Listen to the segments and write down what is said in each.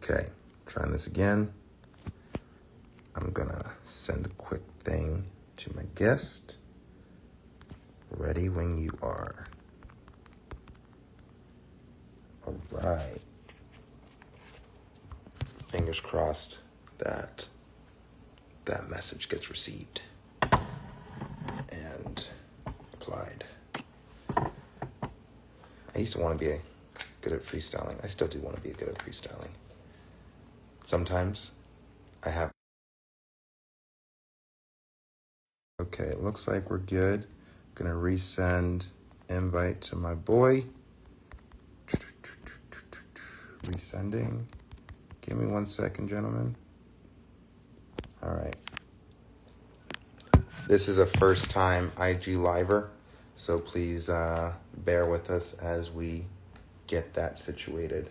Okay, trying this again. I'm gonna send a quick thing to my guest. Ready when you are. All right. Fingers crossed that that message gets received and applied. I used to want to be good at freestyling. I still do want to be good at freestyling. Sometimes I have. Okay, it looks like we're good. Gonna resend invite to my boy. Resending. Give me 1 second, gentlemen. All right. This is a first time IG Liver, so please bear with us as we get that situated.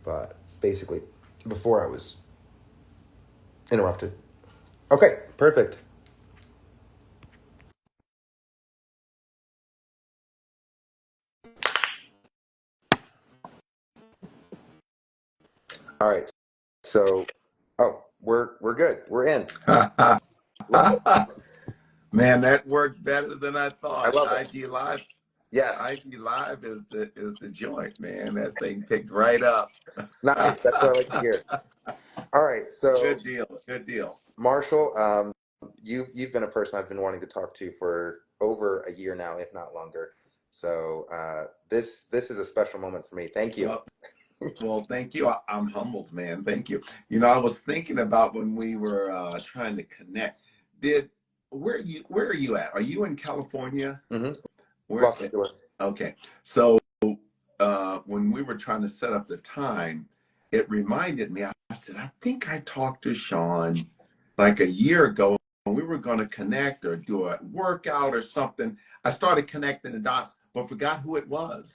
But basically, before I was interrupted. Okay, perfect. All right. So, we're good. We're in. Love it. Man, that worked better than I I thought. love it. IG Live, Yes. IG Live is the joint, man. That thing picked right up. Nice. That's what I like to hear. All right. So, Good deal. Good deal. Marshall, you've been a person I've been wanting to talk to for over a year now, if not longer. So this is a special moment for me. Thank you. Well, thank you. I'm humbled, man. Thank you. You know, I was thinking about when we were trying to connect. Where are you at? Are you in California? Mm-hmm. Where? Los Angeles. Okay. So when we were trying to set up the time, it reminded me. I said, I think I talked to Sean like a year ago when we were going to connect or do a workout or something. I started connecting the dots, but forgot who it was.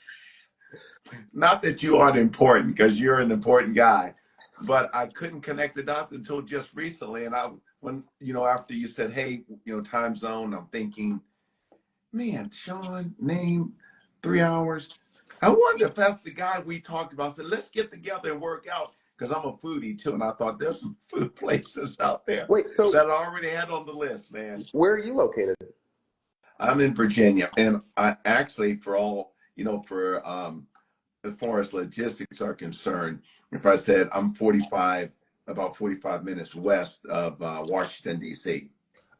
Not that you aren't important, because you're an important guy, but I couldn't connect the dots until just recently. And after you said, hey, time zone, I'm thinking, man, Sean, name 3 hours. I wondered if that's the guy we talked about. I said, let's get together and work out, because I'm a foodie too. And I thought there's some food places out there Wait, so that I already had on the list, man. where are you located? I'm in Virginia. And I actually, as far as logistics are concerned, if I said I'm about 45 minutes west of Washington, D.C.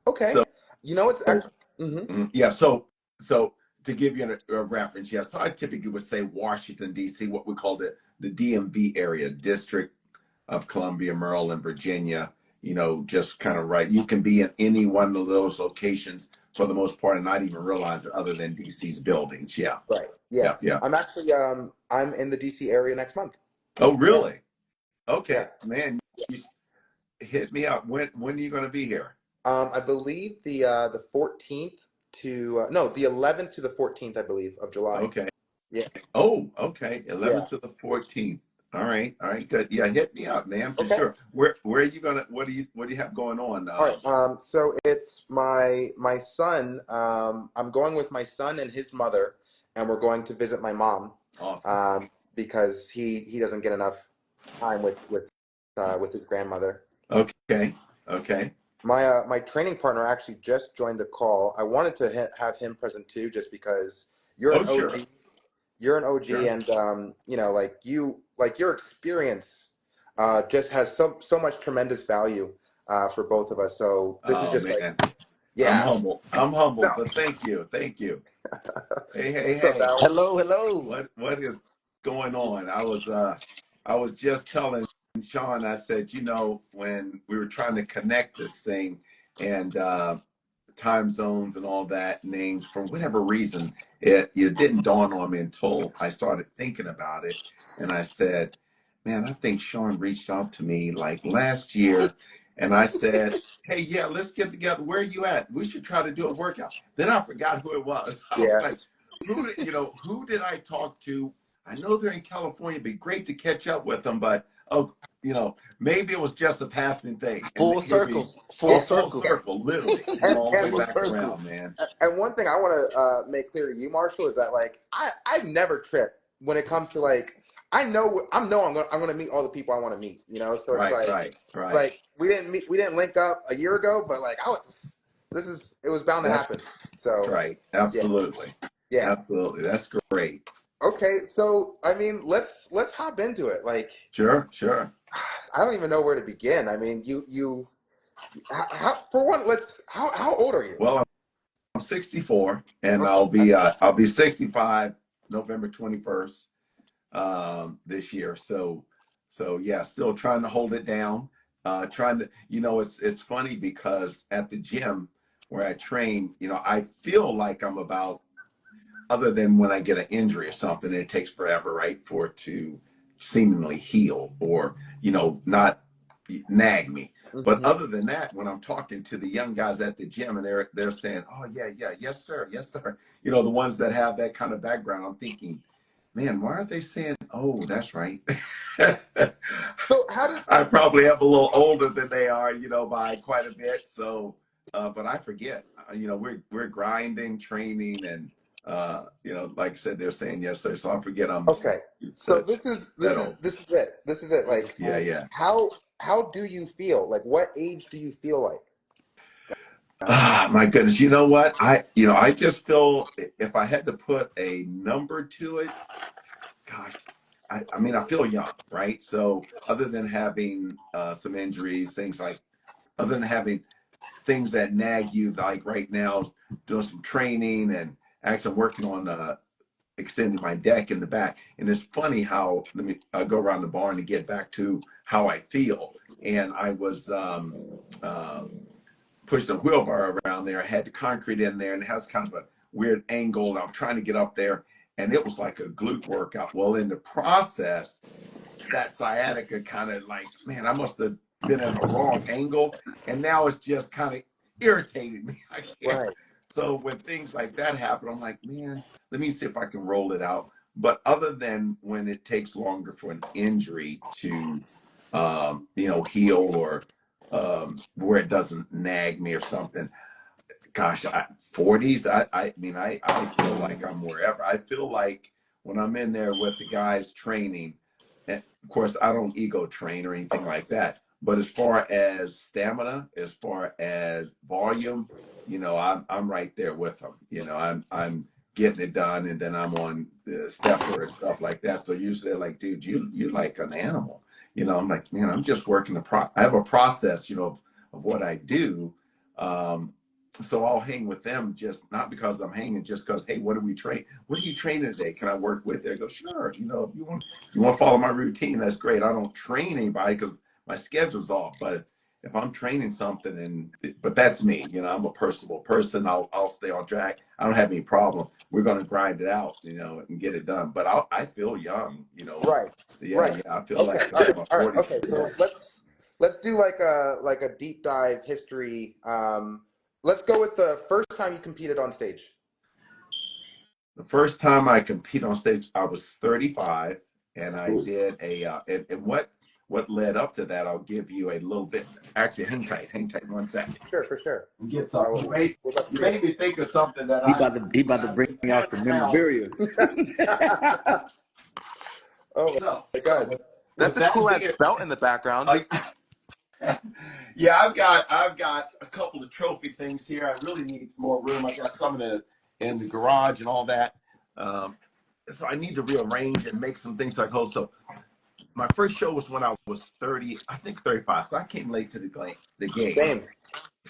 Okay. So, It's actually. Mm-hmm. yeah, so to give you a reference, yeah, so I typically would say Washington, D.C., what we call the DMV area, District of Columbia, Maryland, Virginia, just kind of right. You can be in any one of those locations for the most part and not even realize it, other than DC's buildings. Yeah. Right. Yeah. Yeah. I'm actually I'm in the DC area next month. Oh, really? Okay, Yeah. man, you hit me up. When are you going to be here? I believe the 14th to no, the 11th to the 14th, I believe, of July. Okay. Yeah. Oh, okay. Yeah. 11th to the 14th. All right. Good. Yeah, hit me up, man, for Okay. sure. Where are you gonna? What do you have going on? All right. So it's my son. I'm going with my son and his mother, and we're going to visit my mom. Awesome. Because he doesn't get enough time with his grandmother. Okay. Okay. My training partner actually just joined the call. I wanted to have him present too, just because you're an Sure. OG. You're an OG, Sure. and your experience just has so much tremendous value for both of us. So this is Oh just man, I'm yeah. humble. I'm humble, No. but thank you. Thank you. Hey. What's up, Val? Hello, hello. What is going on? I was just telling Sean, I said, when we were trying to connect this thing and time zones and all that, names, for whatever reason, it didn't dawn on me until I started thinking about it. And I said, man, I think Sean reached out to me like last year. And I said, hey, yeah, let's get together. Where are you at? We should try to do a workout. Then I forgot who it was. I was Yeah. like, who did I talk to? I know they're in California. It'd be great to catch up with them, but maybe it was just a passing thing. And Full here we circle. Full full circle. circle, literally came And all the way and Full back circle. around, man. And one thing I want to make clear to you, Marshall, is that I've never tripped when it comes to I know I'm gonna meet all the people I want to meet, you know. So Right, right, it's right. like we didn't link up a year ago, but like it was bound to That's happen. So right. yeah, Absolutely. yeah. Absolutely. That's great. Okay, so I mean, let's hop into it. Like, Sure, sure. I don't even know where to begin. I mean, for one, how old are you? Well, I'm 64 and Okay, I'll be 65 November 21st this year. So yeah, still trying to hold it down. Trying to, it's funny because at the gym where I train, I feel like I'm about, other than when I get an injury or something, it takes forever, right, for it to seemingly heal or, not nag me. But hmm other than that, when I'm talking to the young guys at the gym and they're saying, "Oh yeah, yeah, yes sir, yes sir," the ones that have that kind of background, I'm thinking, man, why aren't they saying, "Oh, that's right"? So how did I probably am a little older than they are, by quite a bit. So, but I forget. We're grinding, training, and like I said, they're saying yes, sir. So I forget I'm okay? So that that old. this is it. This is it. Like, Yeah, yeah. how do you feel? Like, what age do you feel like? Ah, my goodness. You know what? I just feel if I had to put a number to it, gosh, I mean, I feel young, right? So other than having some injuries, things like, other than having things that nag you, like right now, doing some training and actually working on extending my deck in the back. And it's funny how, let me go around the barn to get back to how I feel. And I was pushing a wheelbarrow around there. I had the concrete in there and it has kind of a weird angle. I'm trying to get up there and it was like a glute workout. Well, in the process, that sciatica kind of like, man, I must have been in a wrong angle. And now it's just kind of irritating me. I can't. Right. So when things like that happen, I'm like, man, let me see if I can roll it out. But other than when it takes longer for an injury to, heal or where it doesn't nag me or something, gosh, 40s, I feel like I'm wherever. I feel like when I'm in there with the guys training, and of course, I don't ego train or anything like that. But as far as stamina, as far as volume, I'm right there with them. I'm getting it done, and then I'm on the stepper and stuff like that. So usually they're like, "Dude, you like an animal." I'm like, "Man, I'm just working I have a process, of what I do." Um, so I'll hang with them, just not because I'm hanging, just because, hey, what do we train? What are you training today? Can I work with it? I go, sure. If you want to follow my routine, that's great. I don't train anybody because my schedule's off. But if I'm training something, but that's me. I'm a personable person. I'll stay on track. I don't have any problem. We're gonna grind it out, and get it done. But I feel young. Right. Yeah, Right. yeah. I feel Okay. like All right. I'm a All right. 40. Okay. Yeah. So let's do like a deep dive history. Let's go with the first time you competed on stage. The first time I competed on stage, I was 35, and I Ooh. did and what led up to that, I'll give you a little bit. Actually, hang tight 1 second. Sure, for sure. Get something. We're about to You see made it. me think of something that He about to bring out some memorabilia. Oh so my God. with That's a that cool ass being, belt in the background. uh, yeah, I've got a couple of trophy things here. I really need more room. I got some in the garage and all that. Um, so I need to rearrange and make some things like hold. So my first show was when I was 30, I think 35. So I came late to Same.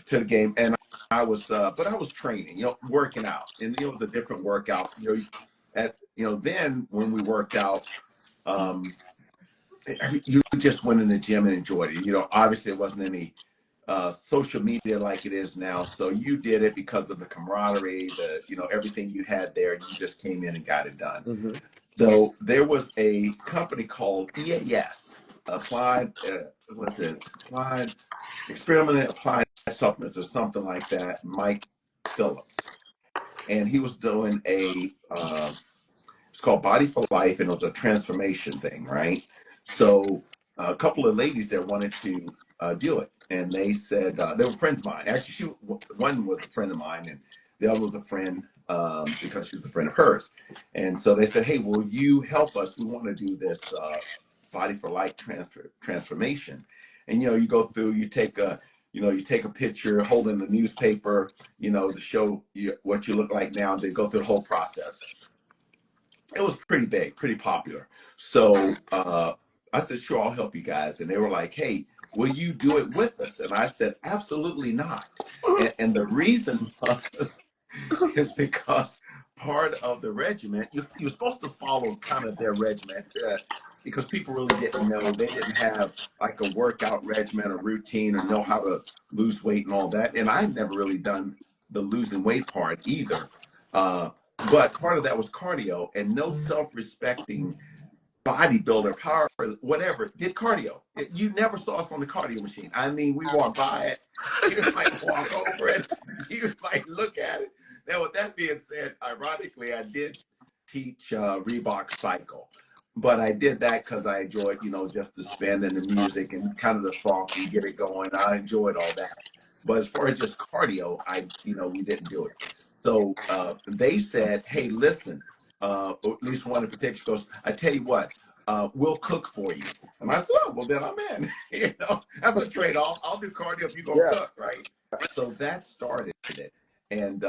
to the game, and but I was training, working out, and it was a different workout. Then when we worked out, um, you just went in the gym and enjoyed it. Obviously it wasn't any social media like it is now, so you did it because of the camaraderie, everything you had there, and you just came in and got it done. hmm So there was a company called EAS, what's it? Applied Experimental Applied Supplements or something like that. Mike Phillips, and he was doing it's called Body for Life, and it was a transformation thing, right? So a couple of ladies there wanted to do it, and they said they were friends of mine. Actually, one was a friend of mine, and the other was a friend because she's a friend of hers. And so they said, hey, will you help us? We want to do this body for life transformation. And, you go through, you take a picture holding the newspaper, to show you what you look like now. They go through the whole process. It was pretty big, pretty popular. So I said, sure, I'll help you guys. And they were like, hey, will you do it with us? And I said, absolutely not. And the reason is because part of the regiment, you're supposed to follow kind of their regiment because people really didn't know. They didn't have like a workout regimen or routine or know how to lose weight and all that. And I'd never really done the losing weight part either. But part of that was cardio, and no self-respecting bodybuilder, power, whatever, did cardio. You never saw us on the cardio machine. I mean, we walk by it, you might walk over it, you might look at it. Now, with that being said, ironically, I did teach Reebok Cycle, but I did that because I enjoyed, just the spin and the music and kind of the funk and get it going. I enjoyed all that. But as far as just cardio, we didn't do it. So they said, hey, listen, or at least one in particular goes, I tell you what, we'll cook for you. And I said, oh, well, then I'm in. That's a trade-off. I'll do cardio if you're going to cook, right? So that started it. And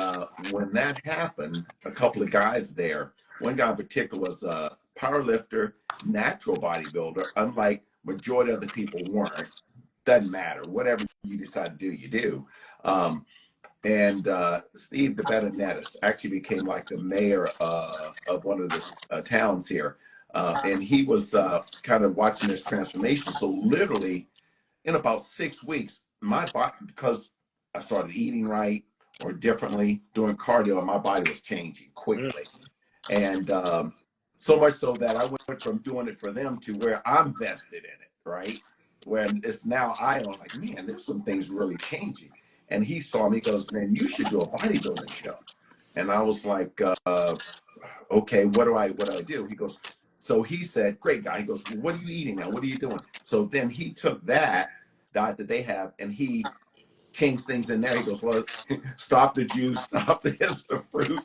when that happened, a couple of guys there, one guy in particular was a power lifter, natural bodybuilder, unlike majority of the people weren't. Doesn't matter. Whatever you decide to do, you do. And Steve the Benedettus actually became like the mayor of one of the towns here. And he was kind of watching this transformation. So literally in about 6 weeks, my body, because I started eating right or differently, doing cardio, and my body was changing quickly. And so much so that I went from doing it for them to where I'm vested in it, right? When it's now I own, like, man, there's some things really changing. And he saw me, goes, man, you should do a bodybuilding show. And I was like, okay, what do I do? He goes, so he said, great guy. He goes, well, what are you eating now? What are you doing? So then he took that diet that they have and he changed things in there. He goes, well, stop the juice, stop the fruit.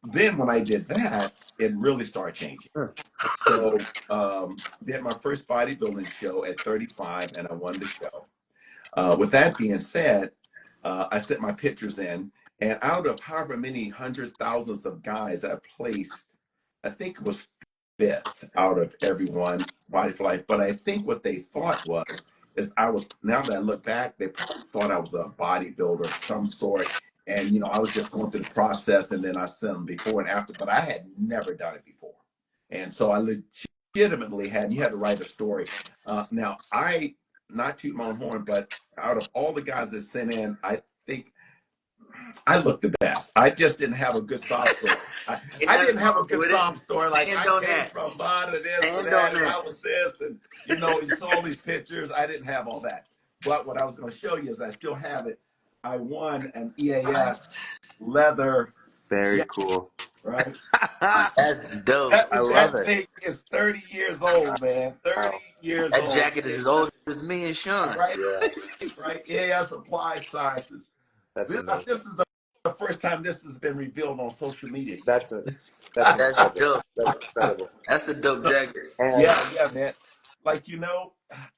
Then when I did that, it really started changing. So did my first bodybuilding show at 35 and I won the show. With that being said, I sent my pictures in, and out of however many hundreds, thousands of guys I placed, I think it was fifth out of everyone, Body for Life. But I think what they thought is now that I look back, they probably thought I was a bodybuilder of some sort. And, I was just going through the process, and then I sent them before and after, but I had never done it before. And so I legitimately you had to write a story. Now, not toot my own horn, but out of all the guys that sent in, I think I looked the best. I just didn't have a good sob story. I didn't have a good sob story. Like, I came from blah to this to that, and I was this, and you saw all these pictures. I didn't have all that. But what I was going to show you is I still have it. I won an EAS leather. Very cool. Right? That's dope. I love That it. thing is 30 years old, man. 30 years old. That jacket is as old as me and Sean. Right? Yeah, Right? EAS Applied Sciences. that's This amazing. is the first time this has been revealed on social media. That's That's incredible. dope. That's incredible. That's the dope jacket. And Yeah, man. Like,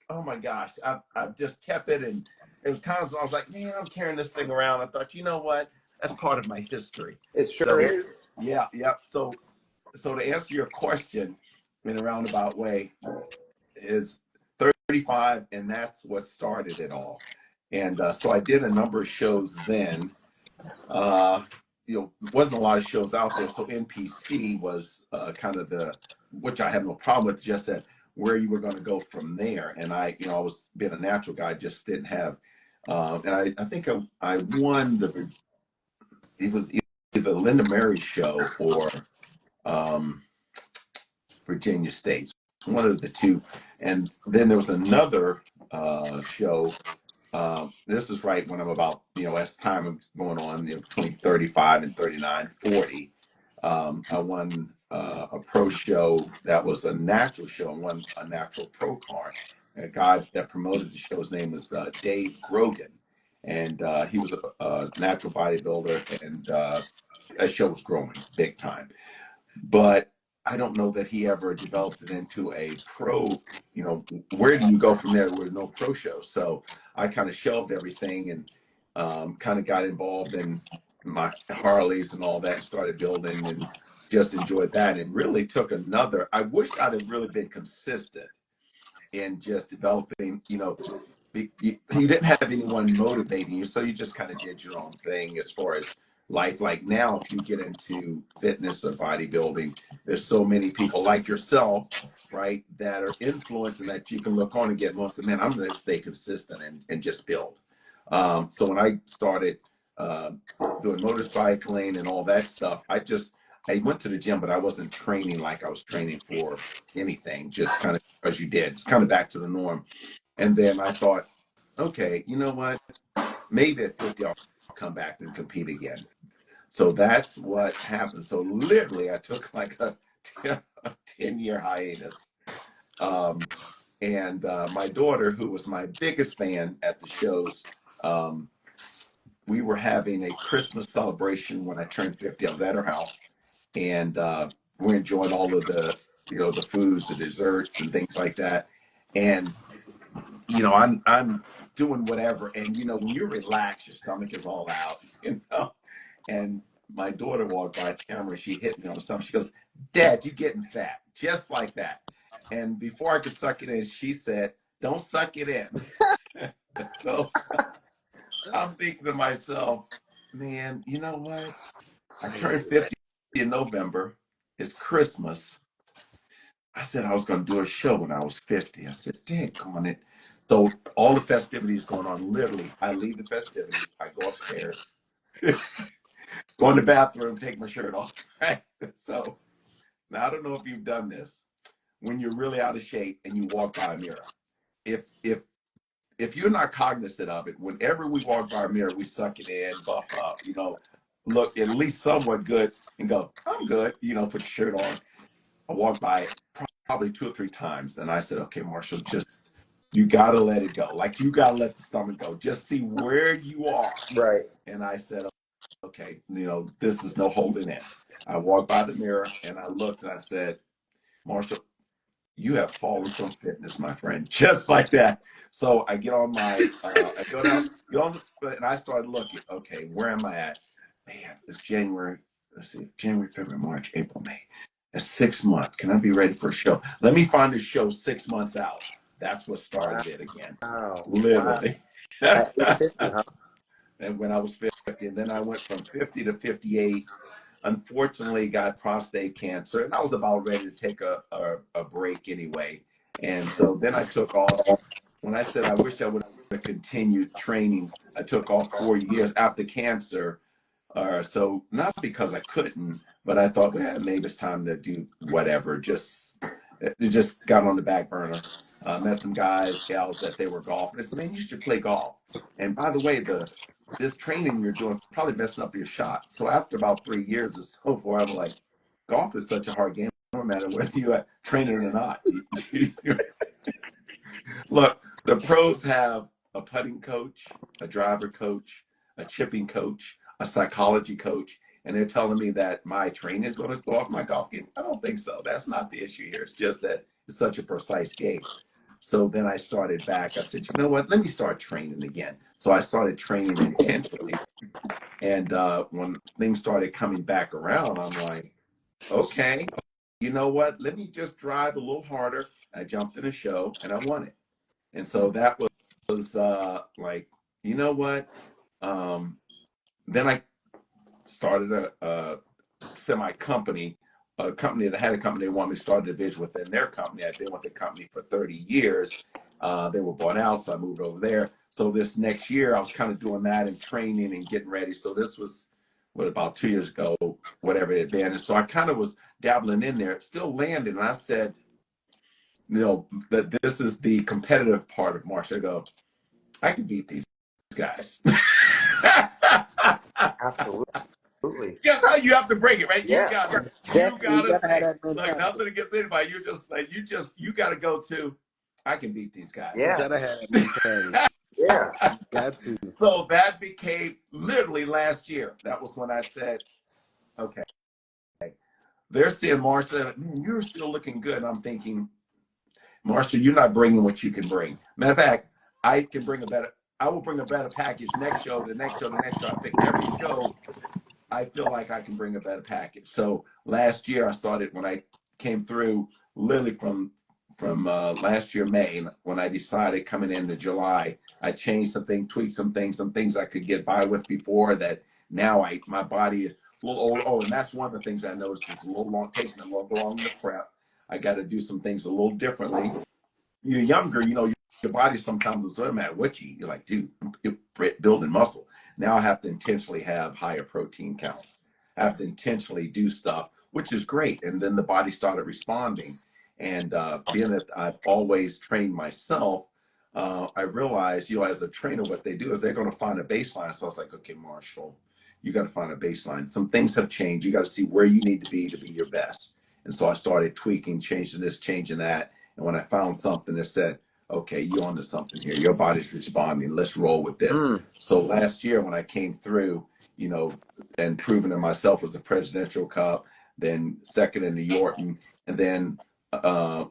oh my gosh, I've just kept it. And there was times when I was like, man, I'm carrying this thing around. I thought, you know what? That's part of my history. it sure is. Yeah. So to answer your question in a roundabout way is 35, and that's what started it all. And so I did a number of shows then. Wasn't a lot of shows out there. So NPC was kind of which I have no problem with, just that where you were going to go from there. And I was being a natural guy, just didn't have, and I think I won it was either the Linda Mary show or Virginia State. It's one of the two. And then there was another show. This is right when I'm about, as time is going on, between 35 and 39, 40. I won a pro show that was a natural show and won a natural pro card. A guy that promoted the show's name was Dave Grogan. And he was a natural bodybuilder. And that show was growing big time. But I don't know that he ever developed it into a pro, where do you go from there with no pro show? So I kind of shelved everything and kind of got involved in my Harleys and all that and started building and just enjoyed that. And really took I wished I'd have really been consistent in just developing, you didn't have anyone motivating you, so you just kind of did your own thing as far as life. Like now, if you get into fitness or bodybuilding, there's so many people like yourself, right, that are influencing that you can look on and get most of, man, I'm going to stay consistent and just build. So when I started doing motorcycling and all that stuff, I went to the gym, but I wasn't training like I was training for anything, just kind of as you did. It's kind of back to the norm. And then I thought, okay, you know what? Maybe at 50, I'll come back and compete again. So that's what happened. So literally, I took like a 10-year hiatus. And my daughter, who was my biggest fan at the shows, we were having a Christmas celebration when I turned 50. I was at her house, and we enjoyed all of the foods, the desserts, and things like that. And I'm doing whatever, and when you relax, your stomach is all out, And my daughter walked by the camera, she hit me on the stomach. She goes, "Dad, you're getting fat," just like that. And before I could suck it in, she said, "Don't suck it in." So I'm thinking to myself, man, you know what? I turned 50 in November. It's Christmas. I said I was going to do a show when I was 50. I said, dang on it. So all the festivities going on, literally, I leave the festivities, I go upstairs, go in the bathroom, take my shirt off. Right? So now I don't know if you've done this when you're really out of shape and you walk by a mirror. If you're not cognizant of it, whenever we walk by a mirror, we suck it in, buff up, look at least somewhat good and go, I'm good, put your shirt on. I walked by it probably 2 or 3 times, and I said, okay, Marshall, just you gotta let it go. Like you gotta let the stomach go. Just see where you are. Right. And I said, okay, this is no holding in. I walked by the mirror and I looked and I said, Marshall, you have fallen from fitness, my friend, just like that. So I get on I go down, and I started looking. Okay, where am I at? Man, it's January. Let's see, January, February, March, April, May. That's 6 months. Can I be ready for a show? Let me find a show 6 months out. That's what started it again, Wow. literally. At age 50, huh? And when I was 50, and then I went from 50 to 58. Unfortunately, got prostate cancer, and I was about ready to take a break anyway. And so then I took off. When I said I wish I would have continued training, I took off 4 years after cancer. So not because I couldn't, but I thought, well, maybe it's time to do whatever. It just got on the back burner. Met some guys, gals that they were golfing. I said, man, you should play golf. And by the way, this training you're doing probably messing up your shot. So after about 3 years or so forth, I'm like, golf is such a hard game, no matter whether you're training or not. Look, the pros have a putting coach, a driver coach, a chipping coach, a psychology coach, and they're telling me that my training is going to go off my golf game. I don't think so. That's not the issue here. It's just that it's such a precise game. So then I started back. I said, you know what? Let me start training again. So I started training intentionally. And when things started coming back around, I'm like, okay, you know what? Let me just drive a little harder. I jumped in a show and I won it. And so that was like, you know what? Then I started a semi company, a company that had a company they wanted me to start a division within their company. I'd been with the company for 30 years. They were bought out, so I moved over there. So this next year, I was kind of doing that and training and getting ready. So this was about 2 years ago, whatever it had been. And so I kind of was dabbling in there, still landing. And I said, that this is the competitive part of Marshall. I go, I can beat these guys. Absolutely. Just how you have to break it, right? Yeah. Definitely, you gotta gotta have say, that like mentality. nothing against anybody. You're just like you gotta go to. I can beat these guys. You Yeah. gotta have that mentality. Yeah. Got to. So that became literally last year. That was when I said, Okay. They're seeing Marshall, like, man, you're still looking good. And I'm thinking, Marshall, you're not bringing what you can bring. Matter of fact, I will bring a better package next show, the next show, the next show. I think every show I feel like I can bring a better package. So last year I started when I came through, literally from last year May, when I decided coming into July, I changed some things, tweaked some things I could get by with before that. Now my body is a little old. Oh, and that's one of the things I noticed is a little long, takes me a little long to prep. I got to do some things a little differently. You're younger, your body sometimes doesn't matter what you eat. You're like, dude, you're building muscle. Now I have to intentionally have higher protein counts. I have to intentionally do stuff, which is great. And then the body started responding. And being that I've always trained myself, I realized, as a trainer, what they do is they're going to find a baseline. So I was like, okay, Marshall, you got to find a baseline. Some things have changed. You got to see where you need to be your best. And so I started tweaking, changing this, changing that. And when I found something that said, okay, you're onto something here. Your body's responding. Let's roll with this. So last year when I came through, and proving to myself was the Presidential Cup, then second in New York, and then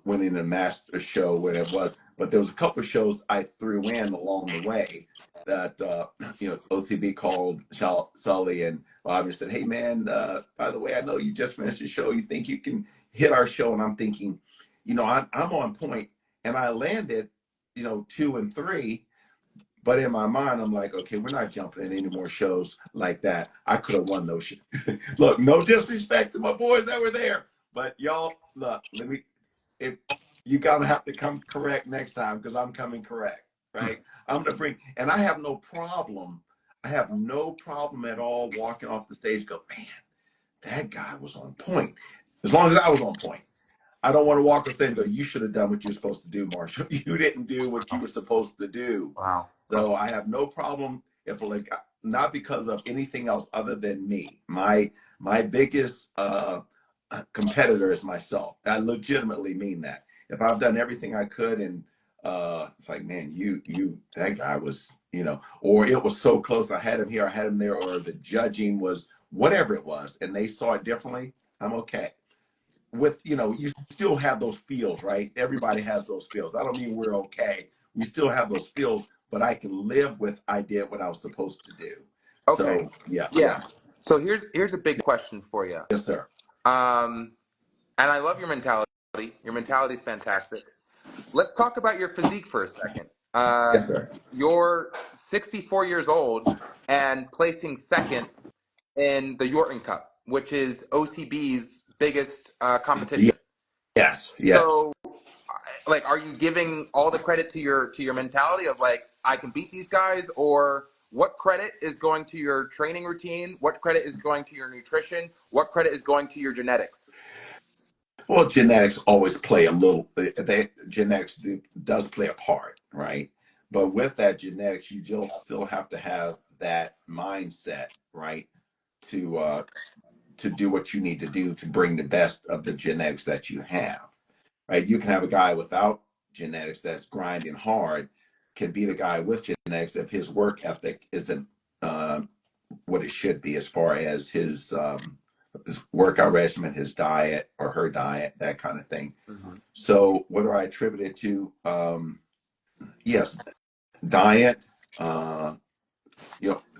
winning the Master Show when it was. But there was a couple of shows I threw in along the way that OCB called Sully and Bobby and said, hey man, by the way, I know you just finished the show. You think you can hit our show? And I'm thinking, I'm on point, and I landed, 2 and 3. But in my mind, I'm like, okay, we're not jumping in any more shows like that. I could have won those. Look, no disrespect to my boys that were there, but y'all, look, if you gotta have to come correct next time because I'm coming correct, right? I'm gonna bring, and I have no problem. I have no problem at all walking off the stage. Go, man, that guy was on point. As long as I was on point. I don't want to walk the stage and go, you should have done what you were supposed to do, Marshall. You didn't do what you were supposed to do. Wow. So I have no problem if, like, not because of anything else other than me. My biggest competitor is myself. I legitimately mean that. If I've done everything I could and it's like, man, that guy was, or it was so close. I had him here, I had him there, or the judging was whatever it was, and they saw it differently. I'm okay. With you still have those feels, right? Everybody has those feels. I don't mean we're okay. We still have those feels, but I can live with I did what I was supposed to do. Okay. So yeah. So here's a big question for you. Yes, sir. And I love your mentality. Your mentality is fantastic. Let's talk about your physique for a second. Yes, sir. You're 64 years old and placing second in the Yorton Cup, which is OCB's biggest competition. Yes. So, like, are you giving all the credit to your mentality of like I can beat these guys, or what credit is going to your training routine? What credit is going to your nutrition? What credit is going to your genetics? Well, genetics always play a little. Genetics does play a part, right? But with that genetics, you still have to have that mindset, right? To do what you need to do to bring the best of the genetics that you have, right? You can have a guy without genetics that's grinding hard, can beat a guy with genetics if his work ethic isn't what it should be as far as his workout regimen, his diet or her diet, that kind of thing. Mm-hmm. So what do I attribute it to? Yes, diet,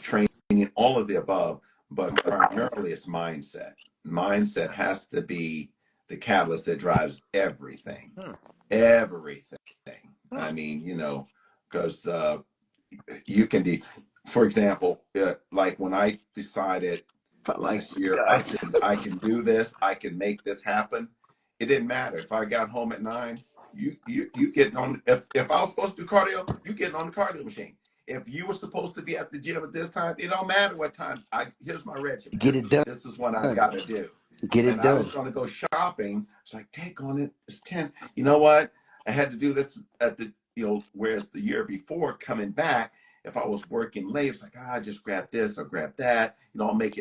training, all of the above, but primarily it's mindset. Mindset has to be the catalyst that drives everything. Everything. I mean, because you can be, for example, like when I decided last year I can do this, I can make this happen. It didn't matter if I got home at 9. You getting on. If I was supposed to do cardio, you getting on the cardio machine. If you were supposed to be at the gym at this time, it don't matter what time. Here's my regimen. Get it done. This is what I've got to do. Get And it I was done. going to go shopping. It's like, take on it. It's 10. You know what? I had to do this at the, whereas the year before coming back, if I was working late, it's like, just grab this or grab that. I'll make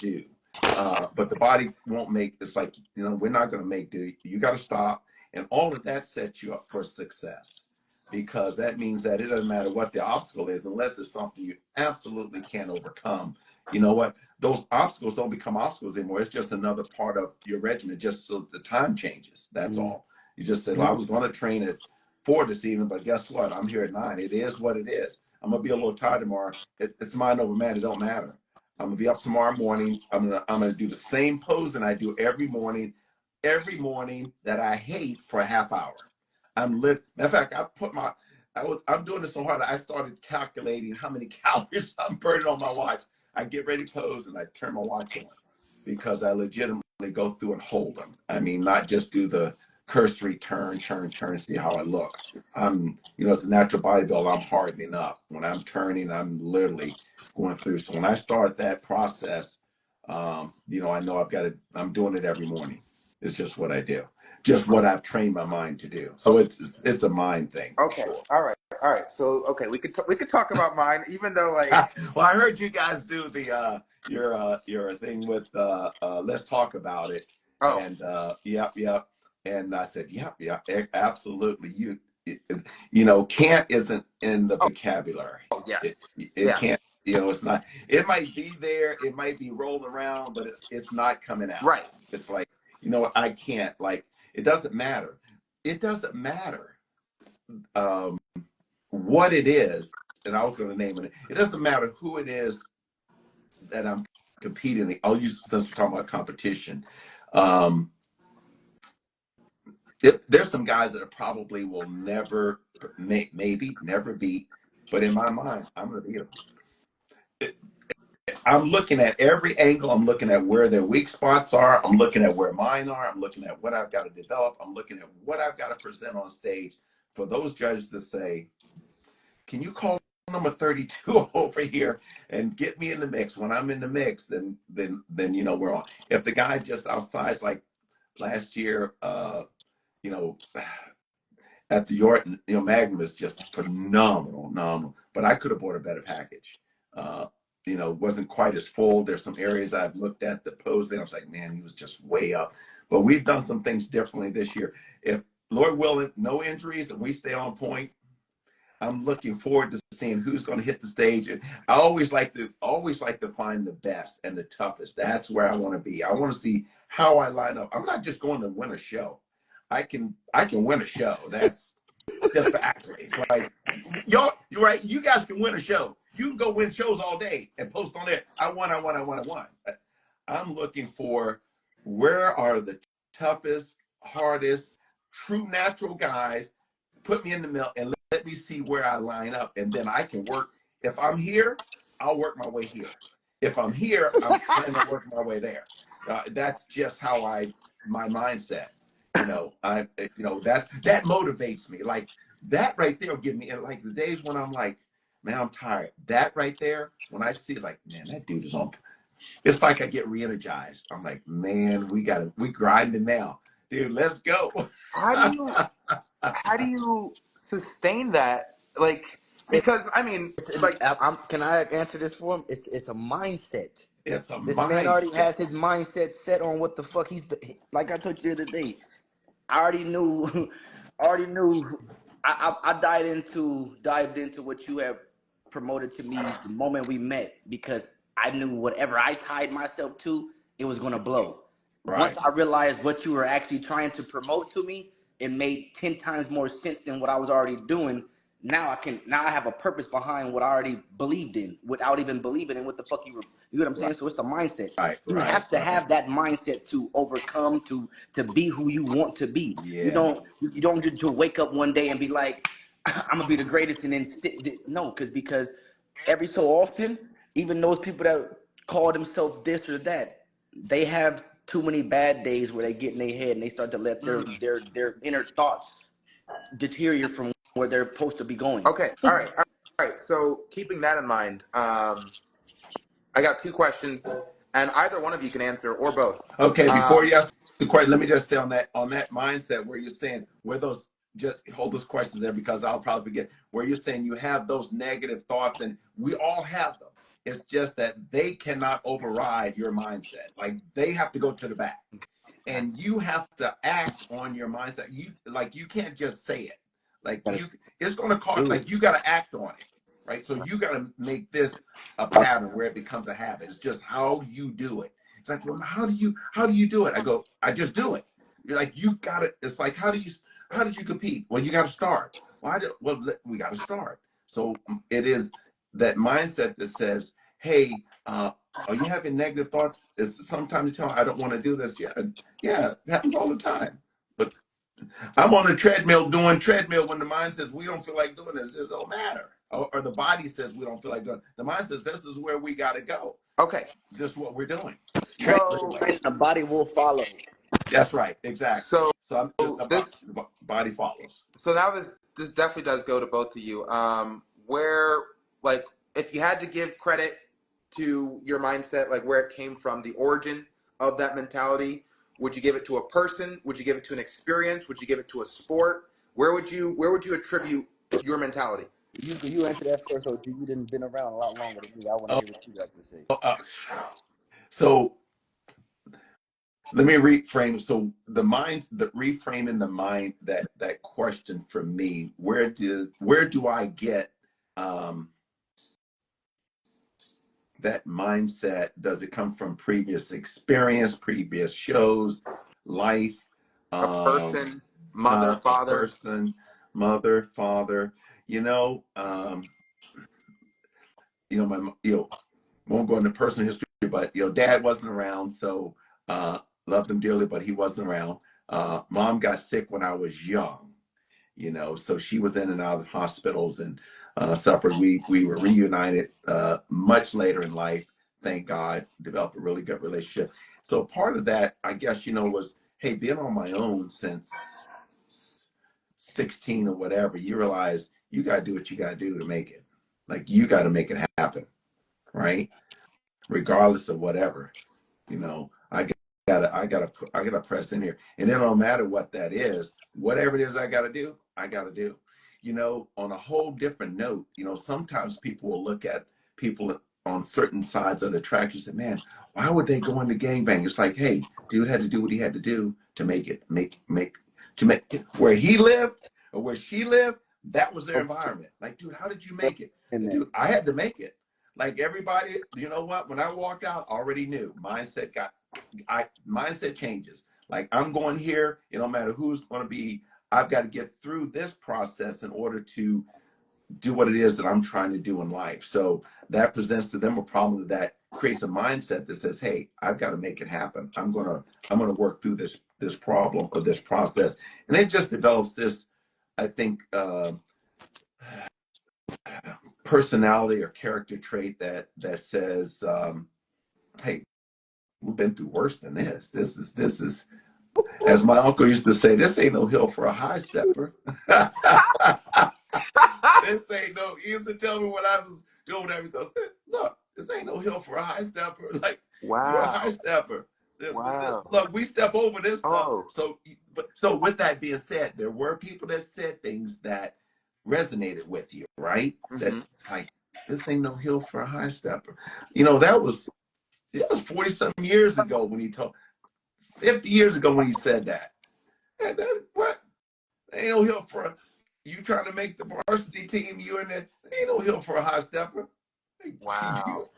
do. But the body won't make, it's like, we're not going to make do. You got to stop. And all of that sets you up for success, because that means that it doesn't matter what the obstacle is, unless it's something you absolutely can't overcome. you know what? Those obstacles don't become obstacles anymore. It's just another part of your regimen, just so the time changes. That's all. You just said, well, I was going to train at 4 this evening, but guess what? I'm here at 9. It is what it is. I'm gonna be a little tired tomorrow. It's mind over matter. It don't matter. I'm gonna be up tomorrow morning. I'm gonna do the same posing I do every morning that I hate for a half hour. Matter of fact, I'm doing this so hard. I started calculating how many calories I'm burning on my watch. I get ready to pose and I turn my watch on because I legitimately go through and hold them. I mean, not just do the cursory turn, see how I look. As a natural bodybuilder, I'm hardening up. When I'm turning, I'm literally going through. So when I start that process, I know I'm doing it every morning. It's just what I do, just what I've trained my mind to do. So it's a mind thing for Okay. sure. All right. So okay, we could talk about mine, even though like. Well, I heard you guys do the your thing with let's talk about it, Oh. and yep, and I said yep, absolutely. Can't isn't in the vocabulary. Oh yeah. It Yeah. can't. It's not. It might be there. It might be rolled around, but it's not coming out. Right. It's like, I can't. Like, it doesn't matter. It doesn't matter. What it is, and I was going to name it. It doesn't matter who it is that I'm competing. I'll use, since we're talking about competition. There's some guys that probably will never, maybe never beat, but in my mind, I'm going to beat them. I'm looking at every angle. I'm looking at where their weak spots are. I'm looking at where mine are. I'm looking at what I've got to develop. I'm looking at what I've got to present on stage for those judges to say, can you call number 32 over here and get me in the mix? When I'm in the mix, then we're on. If the guy just outsides, like last year, at the York, Magnum is just phenomenal. But I could have bought a better package. Wasn't quite as full. There's some areas I've looked at the posing. I was like, man, he was just way up. But we've done some things differently this year. If Lord willing, no injuries, and we stay on point, I'm looking forward to seeing who's going to hit the stage. And I always like to find the best and the toughest. That's where I want to be. I want to see how I line up. I'm not just going to win a show. I can win a show. That's just for accolades. Like, y'all, you're right. You guys can win a show. You can go win shows all day and post on there. I won. I'm looking for, where are the toughest, hardest, true natural guys. Put me in the middle and let me see where I line up, and then I can work. If I'm here, I'll work my way here. If I'm here, I'm planning on working my way there. That's just how my mindset. That motivates me. Like, that right there will give me, and like the days when I'm like, man, I'm tired. That right there, when I see, like, man, that dude is on. It's like I get re-energized. I'm like, man, we grinding now, dude. Let's go. How do you sustain that? Like, because I mean, like, Can I answer this for him? It's a mindset. It's a This man already mindset. has his mindset set on what the fuck like I told you the other day. I already knew, already knew. I dived into what you have promoted to me the moment we met, because I knew whatever I tied myself to, it was gonna blow. Once Right. I realized what you were actually trying to promote to me, it made 10 times more sense than what I was already doing. Now I have a purpose behind what I already believed in without even believing in what the fuck you know what I'm saying? So it's a mindset. You have to Right. have that mindset to overcome, to be who you want to be. Yeah. You don't just wake up one day and be like, I'm gonna be the greatest, and then no, because every so often, even those people that call themselves this or that, they have too many bad days where they get in their head and they start to let their inner thoughts deteriorate from where they're supposed to be going. okay, all right. So keeping that in mind, I got two questions, and either one of you can answer or both. Okay. Before Um, you ask the question, let me just say on that mindset where you're saying, where those, just hold those questions there because I'll probably forget, where you're saying you have those negative thoughts, and we all have them. It's just that they cannot override your mindset. Like, they have to go to the back, and you have to act on your mindset. You can't just say it. Like, Gotta it's going to cost. do Like, it. you got to act on it. right? So you got to make this a pattern where it becomes a habit. It's just how you do it. It's like, well, how do you do it? I go, I just do it. You're like, you got to. It's like, how did you compete? Well, you got to start. Well, we got to start. So it is that mindset that says, hey, are you having negative thoughts? It's sometimes you tell, I don't want to do this. Yeah, it happens all the time. But I'm on a treadmill doing treadmill when the mind says we don't feel like doing this. It don't matter. Or the body says we don't feel like doing it. The mind says this is where we got to go. Okay. Just what we're doing. Train, So the body will follow. That's right. Exactly. so So this the body follows. so now this definitely does go to both of you. Where, like, if you had to give credit to your mindset, like where it came from, the origin of that mentality, would you give it to a person? Would you give it to an experience? Would you give it to a sport? Where would you attribute your mentality? You answer that first, OG. You didn't been around a lot longer than me. I want to Oh, hear what you got to say. so let me reframe. So reframing the mind, that question for me, where do I get that mindset? Does it come from previous experience, previous shows, life, A person, mother, a father. person, mother, father? Won't go into personal history, but dad wasn't around, so loved him dearly, but he wasn't around. Mom got sick when I was young, so she was in and out of hospitals and suffered. We were reunited much later in life, thank God. Developed a really good relationship. So part of that, I guess, was, hey, being on my own since 16 or whatever, you realize you got to do what you got to do to make it. Like, you got to make it happen, right? Regardless of whatever, I gotta press in here, and it don't matter what that is. Whatever it is, I gotta do. I gotta do. On a whole different note, sometimes people will look at people on certain sides of the track and say, "Man, why would they go into gangbang?" It's like, hey, dude had to do what he had to do to make it, to make it where he lived or where she lived. That was their environment. Like, dude, how did you make it? Dude, I had to make it. Like everybody, you know what? When I walked out, I already knew mindset changes. Like, I'm going here, no matter who's going to be, I've got to get through this process in order to do what it is that I'm trying to do in life. So that presents to them a problem that creates a mindset that says, hey, I've got to make it happen. I'm gonna work through this problem or this process. And it just develops this, I think, personality or character trait that says, hey, we've been through worse than this. This is, as my uncle used to say, this ain't no hill for a high stepper. This ain't no, he used to tell me when I was doing whatever, he goes, look, this ain't no hill for a high stepper. Like, you're a high Wow. stepper. Wow. Look, we step over this stuff. Oh. So with that being said, there were people that said things that resonated with you, right? That, Mm-hmm. like, this ain't no hill for a high stepper. It was 40 something years ago when he told, 50 years ago when he said that. And what? Ain't no hill for you trying to make the varsity team. You in there? Ain't no hill for a high stepper. Wow.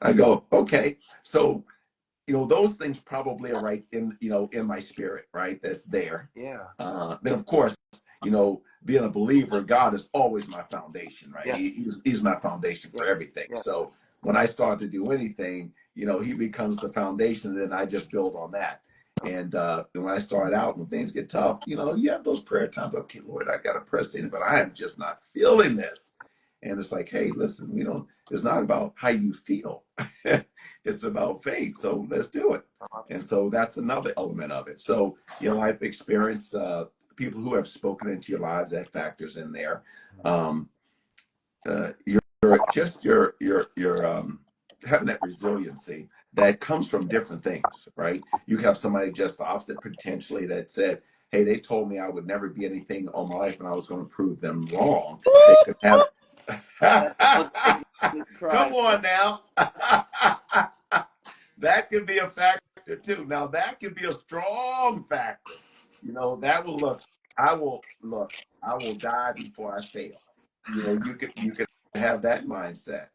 I go, okay. So those things probably are right in my spirit, right? That's there. Yeah. Then of course, being a believer, God is always my foundation, right? Yes. He's my foundation for Yes. everything. Yes. So when I start to do anything, he becomes the foundation, and then I just build on that. And when I start out, when things get tough, you have those prayer times. Okay, Lord, I got to press in, but I am just not feeling this. And it's like, hey, listen, it's not about how you feel. It's about faith. So let's do it. And so that's another element of it. So your life experience, people who have spoken into your lives, that factors in there. Your having that resiliency that comes from different things, right? You have somebody just the opposite potentially that said, hey, they told me I would never be anything all my life and I was going to prove them wrong. They could have come on now. That could be a factor too. Now that could be a strong factor. That will look. I will die before I fail. You could have that mindset.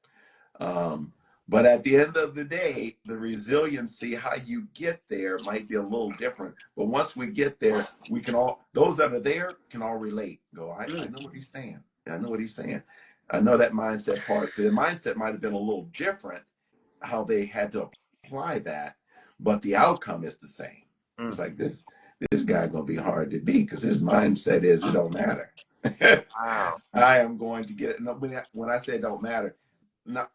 But at the end of the day, the resiliency, how you get there might be a little different. But once we get there, we can all, those that are there can all relate. Go, I know what he's saying. I know what he's saying. I know that mindset part. The mindset might have been a little different, how they had to apply that, but the outcome is the same. It's like this guy gonna be hard to beat because his mindset is it don't matter. Wow. I am going to get it. No, when I say it don't matter, not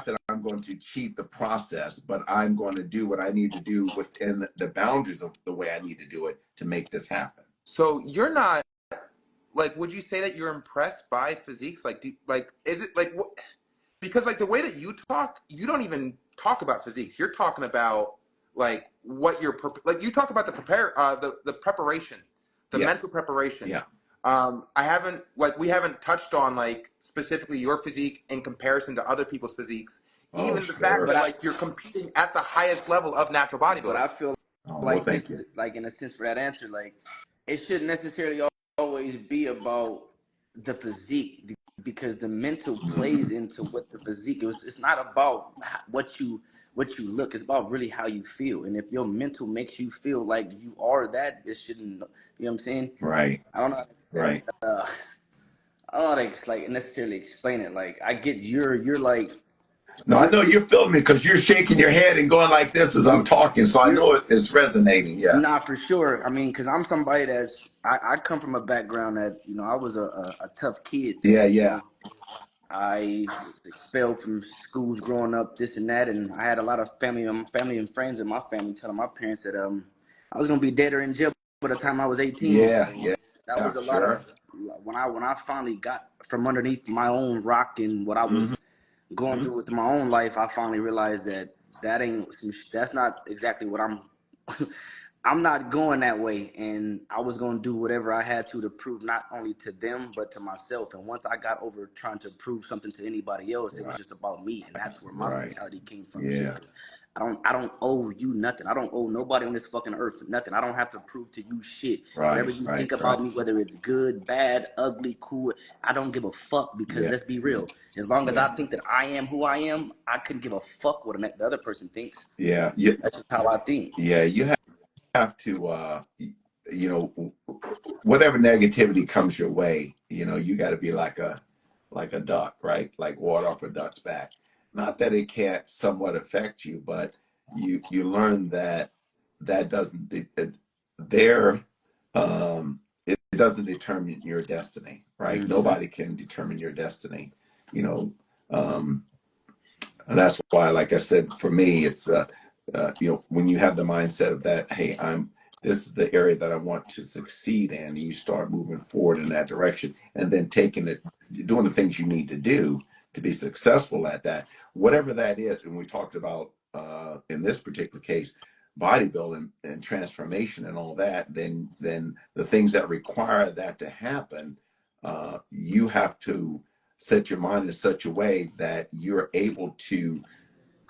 that I'm going to cheat the process, but I'm going to do what I need to do within the boundaries of the way I need to do it to make this happen. So you're not like, would you say that you're impressed by physiques? Like, is it like what? Because like the way that you talk, you don't even talk about physiques. You're talking about like what you're like. You talk about the preparation, the Yes. mental preparation. Yeah. I haven't like we haven't touched on like specifically your physique in comparison to other people's physiques. Oh, Even the fact sure. that like you're competing at the highest level of natural But bodybuilding. I feel Oh, well, like this, thank you. like in a sense for that answer, like it shouldn't necessarily always be about the physique because the mental plays into what the physique is. It's not about what you look. It's about really how you feel. And if your mental makes you feel like you are that, this shouldn't. You know what I'm saying? Right. I don't know. Right. I don't know how to like necessarily explain it. Like I get you're like No, I know you're feeling me because you're shaking your head and going like this as I'm talking. So I you're know it's resonating. Yeah. Not for sure. I mean, because I'm somebody I come from a background that, I was a tough kid. Yeah. You Yeah. know, I was expelled from schools growing up, this and that, and I had a lot of family and friends in my family telling my parents that I was gonna be dead or in jail by the time I was 18. Yeah. So Yeah. that Yeah. was a lot of Sure. when I finally got from underneath my own rock and what I Mm-hmm. was going through with my own life. I finally realized that that's not exactly what I'm. I'm not going that way, and I was going to do whatever I had to prove not only to them but to myself. And once I got over trying to prove something to anybody else, it was Right. just about me, and that's where my Right. mentality came from. Shit, Yeah. 'cause I don't owe you nothing. I don't owe nobody on this fucking earth nothing. I don't have to prove to you shit. Whatever Right. you Right. think Right. about me, whether it's good, bad, ugly, cool, I don't give a fuck because Yeah. let's be real. As long as Yeah. I think that I am who I am, I couldn't give a fuck what the other person thinks. Yeah. Yeah. That's just how I think. Yeah. You have to, whatever negativity comes your way, you got to be like a duck, right? Like water off a duck's back. Not that it can't somewhat affect you, but you learn that that doesn't there it doesn't determine your destiny, right? Mm-hmm. Nobody can determine your destiny, you know. Um, and that's why, like I said, for me, it's when you have the mindset of that, hey, this is the area that I want to succeed in, and you start moving forward in that direction, and then taking it, doing the things you need to do to be successful at that, whatever that is. And we talked about in this particular case, bodybuilding and transformation and all that. Then the things that require that to happen, you have to set your mind in such a way that you're able to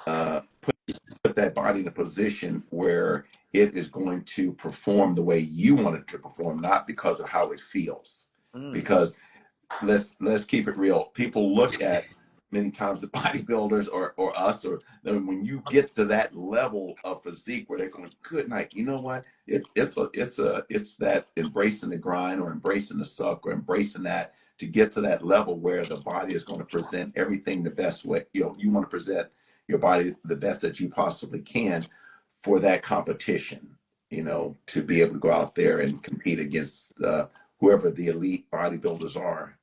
put that body in a position where it is going to perform the way you want it to perform, not because of how it feels. Mm. Because let's keep it real. People look at many times the bodybuilders or us, or when you get to that level of physique where they're going, good night, you know what? It's that embracing the grind or embracing the suck or embracing that to get to that level where the body is going to present everything the best way. You want to present your body the best that you possibly can for that competition, to be able to go out there and compete against whoever the elite bodybuilders are,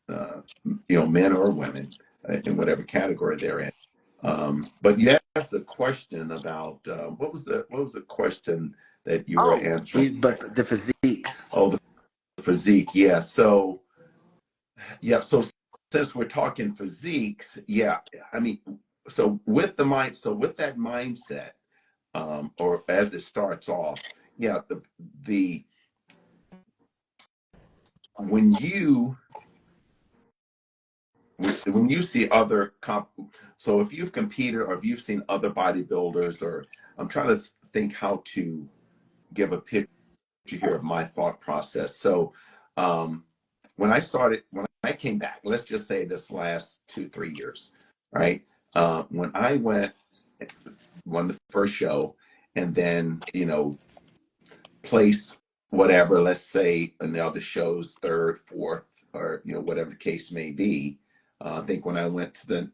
men or women, in whatever category they're in. But you asked a question about what was the question that you were Oh, answering? But the physiques. Oh, the physique. Yeah. So yeah. So since we're talking physiques, yeah. I mean, with that mindset, or as it starts off, yeah. The when you when you see so if you've competed or if you've seen other bodybuilders, or I'm trying to think how to give a picture here of my thought process. So um, when I I came back, let's just say this last 2-3 years, right? When I won the first show, and then, placed whatever, let's say in the other shows, third, fourth, or, whatever the case may be. I think when I went to the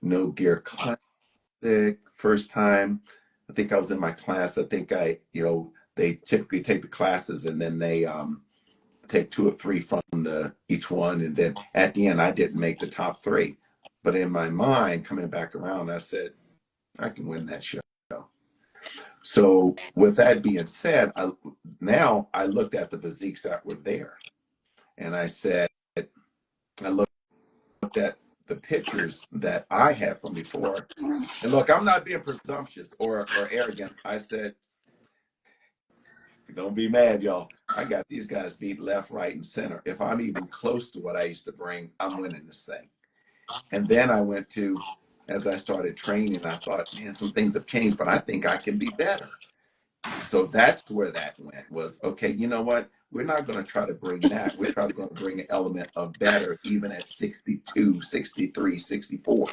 No Gear Classic first time, I think I was in my class. I think they typically take the classes, and then they take 2 or 3 from each one, and then at the end I didn't make the top 3. But in my mind, coming back around, I said I can win that show. So with that being said, now I looked at the physiques that were there, and I looked at the pictures that I had from before. And look, I'm not being presumptuous or arrogant. I said, don't be mad, y'all. I got these guys beat left, right, and center. If I'm even close to what I used to bring, I'm winning this thing. And then I went to, as I started training, I thought, man, some things have changed, but I think I can be better. So that's where that went, was, okay, you know what? We're not going to try to bring that. We're trying to bring an element of better, even at 62, 63, 64.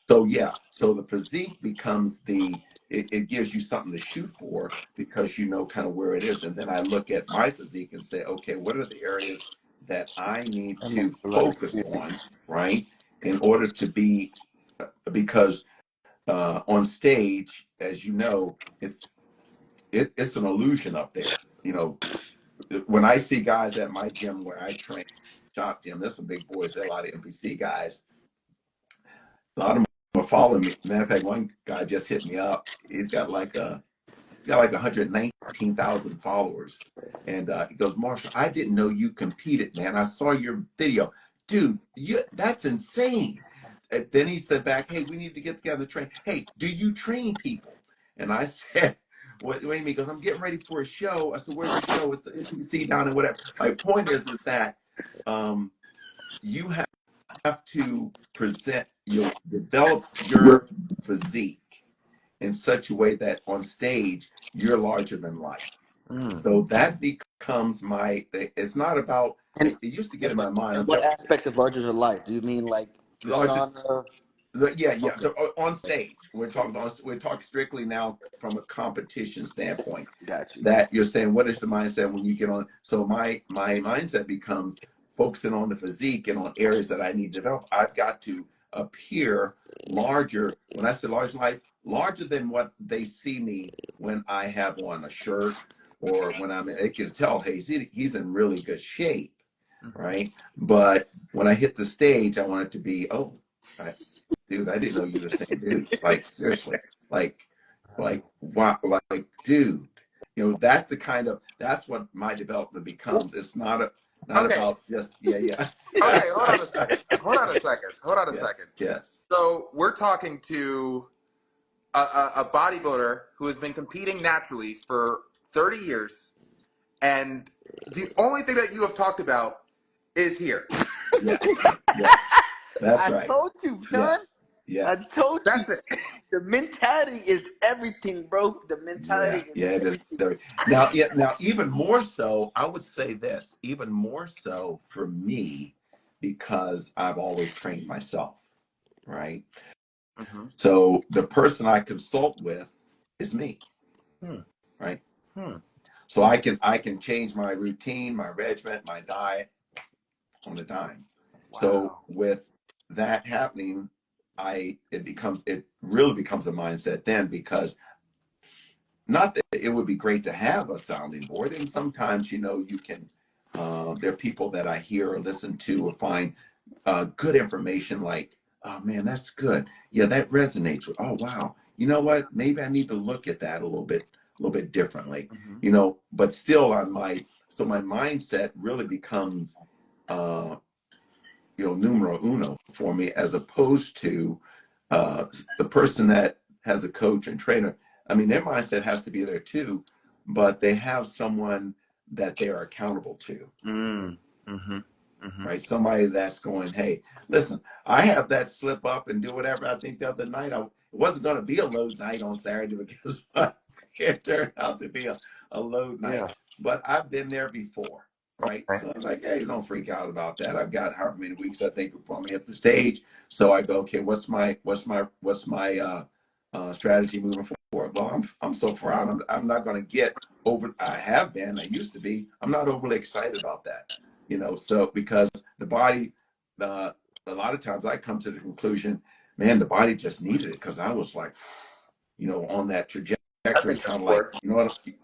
So yeah, so the physique becomes it gives you something to shoot for, because you know kind of where it is. And then I look at my physique and say, okay, what are the areas that I need to focus on, right? In order to be, because on stage, as you know, it's an illusion up there. When I see guys at my gym where I train, shop gym, there's some big boys, there are a lot of NPC guys. A lot of them are following me. Matter of fact, one guy just hit me up. He's got like 119,000 followers. And he goes, Marshall, I didn't know you competed, man. I saw your video. Dude, that's insane. And then he said back, hey, we need to get together, train. Hey, do you train people? And I said, what do you mean? He goes, I'm getting ready for a show. I said, where's the show? It's the NPC down and whatever. My point is that you have to develop your physique in such a way that on stage you're larger than life. So that becomes it's not about, And it used to get in my mind. what aspects of larger than life? Do you mean like Larger, persona? yeah. Okay. On stage, we're talking strictly now from a competition standpoint. Got you. That you're saying, what is the mindset when you get on? So my mindset becomes focusing on the physique and on areas that I need to develop. I've got to appear larger. When I say larger, like larger than what they see me when I have on a shirt, or when they can tell, hey, he's in really good shape, right? But when I hit the stage, I want it to be, dude, I didn't know you were the same dude. Like, seriously, wow, dude, that's what my development becomes. It's not Okay. about just, yeah. Okay. Hold on a second. Hold on a second. Hold on a Yes, second. yes, So we're talking to a bodybuilder who has been competing naturally for 30 years, and the only thing that you have talked about is here. yes, yes. That's I right. told you, son. Yes, I yes. told you. That's it. The mentality is everything, bro. The mentality Yeah, is yeah, it is. everything. Now, yeah, now even more so, I would say this, even more so for me, because I've always trained myself, right? Mm-hmm. So the person I consult with is me, Hmm. right? Hmm. So I can change my routine, my regimen, my diet on a dime. So Wow. with that happening, it really becomes a mindset then, because not that it would be great to have a sounding board, and sometimes you can there are people that I hear or listen to or find good information, like, oh man, that's good, yeah, that resonates with, oh wow, you know what, maybe I need to look at that a little bit differently, Mm-hmm. but still on my mindset really becomes uh numero uno for me, as opposed to the person that has a coach and trainer. I mean, their mindset has to be there too, but they have someone that they are accountable to, Mm. Mm-hmm. Mm-hmm. right? Somebody that's going, hey, listen, I have that slip up and do whatever. I think the other night, it wasn't going to be a load night on Saturday, because it turned out to be a load night. Yeah. But I've been there before. right? Okay. So I'm like, hey, don't freak out about that. I've got however many weeks I think before me at the stage. So I go, okay, what's my strategy moving forward? Well, I'm so far out. I'm not going to get over. I have been. I used to be. I'm not overly excited about that, So because the body, uh, a lot of times I come to the conclusion, man, the body just needed it because I was like, on that I've trajectory, been there kind of like, before.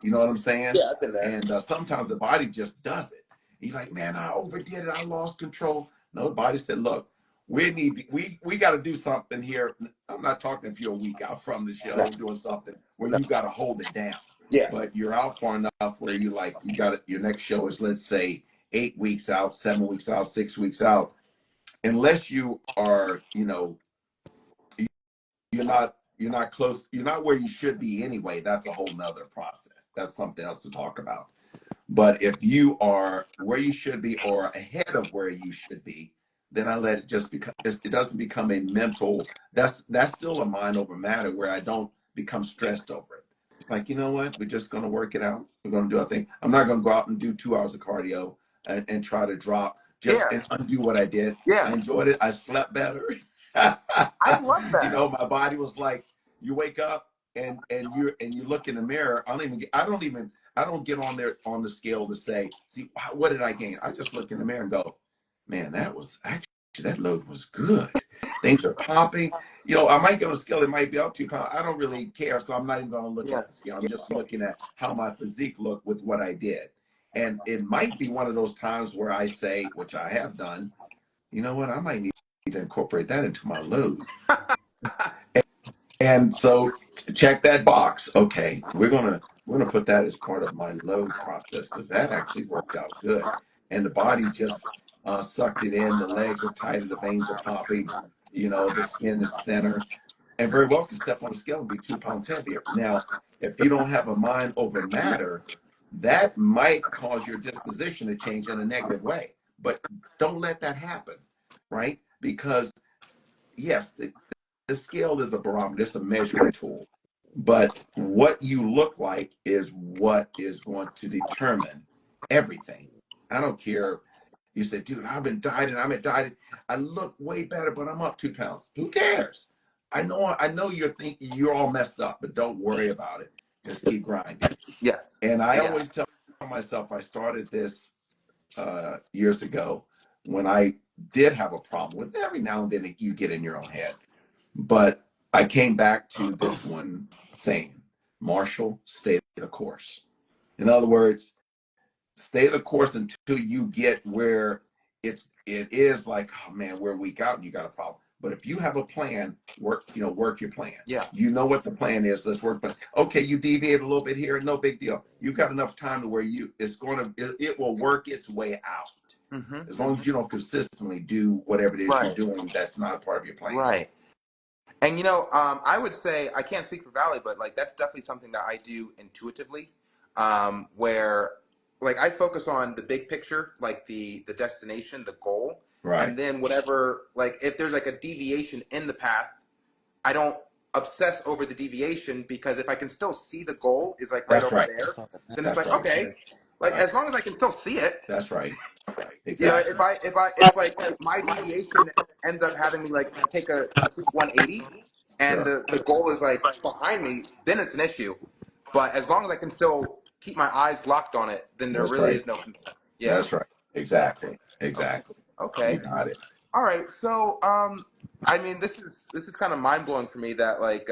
you know what I'm saying? Yeah, I've been there. And sometimes the body just does it. You're like, man, I overdid it. I lost control. No, the body said, look, we got to do something here. I'm not talking if you're a week out from the No, show doing something where no. you got to hold it down, Yeah. but you're out far enough where you like you got it. Your next show is, let's say, 8 weeks out, 7 weeks out, 6 weeks out. Unless you are, you're not close, you're not where you should be anyway. That's a whole nother process. That's something else to talk about. But if you are where you should be or ahead of where you should be, then I let it just become, it doesn't become a mental, that's still a mind over matter where I don't become stressed over it. It's like, you know what? We're just going to work it out. We're going to do our thing. I'm not going to go out and do 2 hours of cardio and try to drop just Yeah. and undo what I did. I Yeah. enjoyed it. I slept better. I love that. My body was like, you wake up and you look in the mirror. I don't get on there on the scale to say, see, what did I gain? I just look in the mirror and go, man, that was actually, that load was good. Things are popping. I might get on a scale, it might be up 2 pounds. I don't really care. So I'm not even going to look Yeah. at the scale. I'm just looking at how my physique looked with what I did. And it might be one of those times where I say, which I have done, you know what, I might need to incorporate that into my load. And so check that box. Okay, we're gonna put that as part of my load process because that actually worked out good. And the body just sucked it in. The legs are tighter, the veins are popping. The skin is thinner, and very well can step on the scale and be 2 pounds heavier. Now, if you don't have a mind over matter, that might cause your disposition to change in a negative way. But don't let that happen, right? Because yes, the scale is a barometer, it's a measuring tool. But what you look like is what is going to determine everything. I don't care. You say, dude, I look way better, but I'm up 2 pounds. Who cares? I know you're thinking you're all messed up, but don't worry about it. Just keep grinding. Yes. And I Yeah. always tell myself, I started this years ago when I did have a problem with every now and then you get in your own head. But I came back to this one saying, Marshall, stay the course. In other words, stay the course until you get where it is like, oh man, we're a week out and you got a problem. But if you have a plan, work your plan. Yeah. You know what the plan is. Let's work. But okay, you deviate a little bit here, no big deal. You've got enough time to where it will work its way out. As long as you don't consistently do whatever it is you're Right. doing, that's not a part of your plan. Right. And I would say I can't speak for Valley, but like that's definitely something that I do intuitively, where like I focus on the big picture, like the destination, the goal, Right. and then whatever like if there's like a deviation in the path, I don't obsess over the deviation because if I can still see the goal is like right That's over right. there, then it's That's like right. okay, like Right. as long as I can still see it, That's right. if Exactly. if like my deviation ends up having me like take a complete 180 and Sure. the goal is like behind me, then it's an issue. But as long as I can still keep my eyes locked on it, then there That's really right. is no concern. Yeah. That's right. Yeah. Exactly. Okay. Exactly. You Okay. got it. All right. So, I mean, this is kind of mind blowing for me that like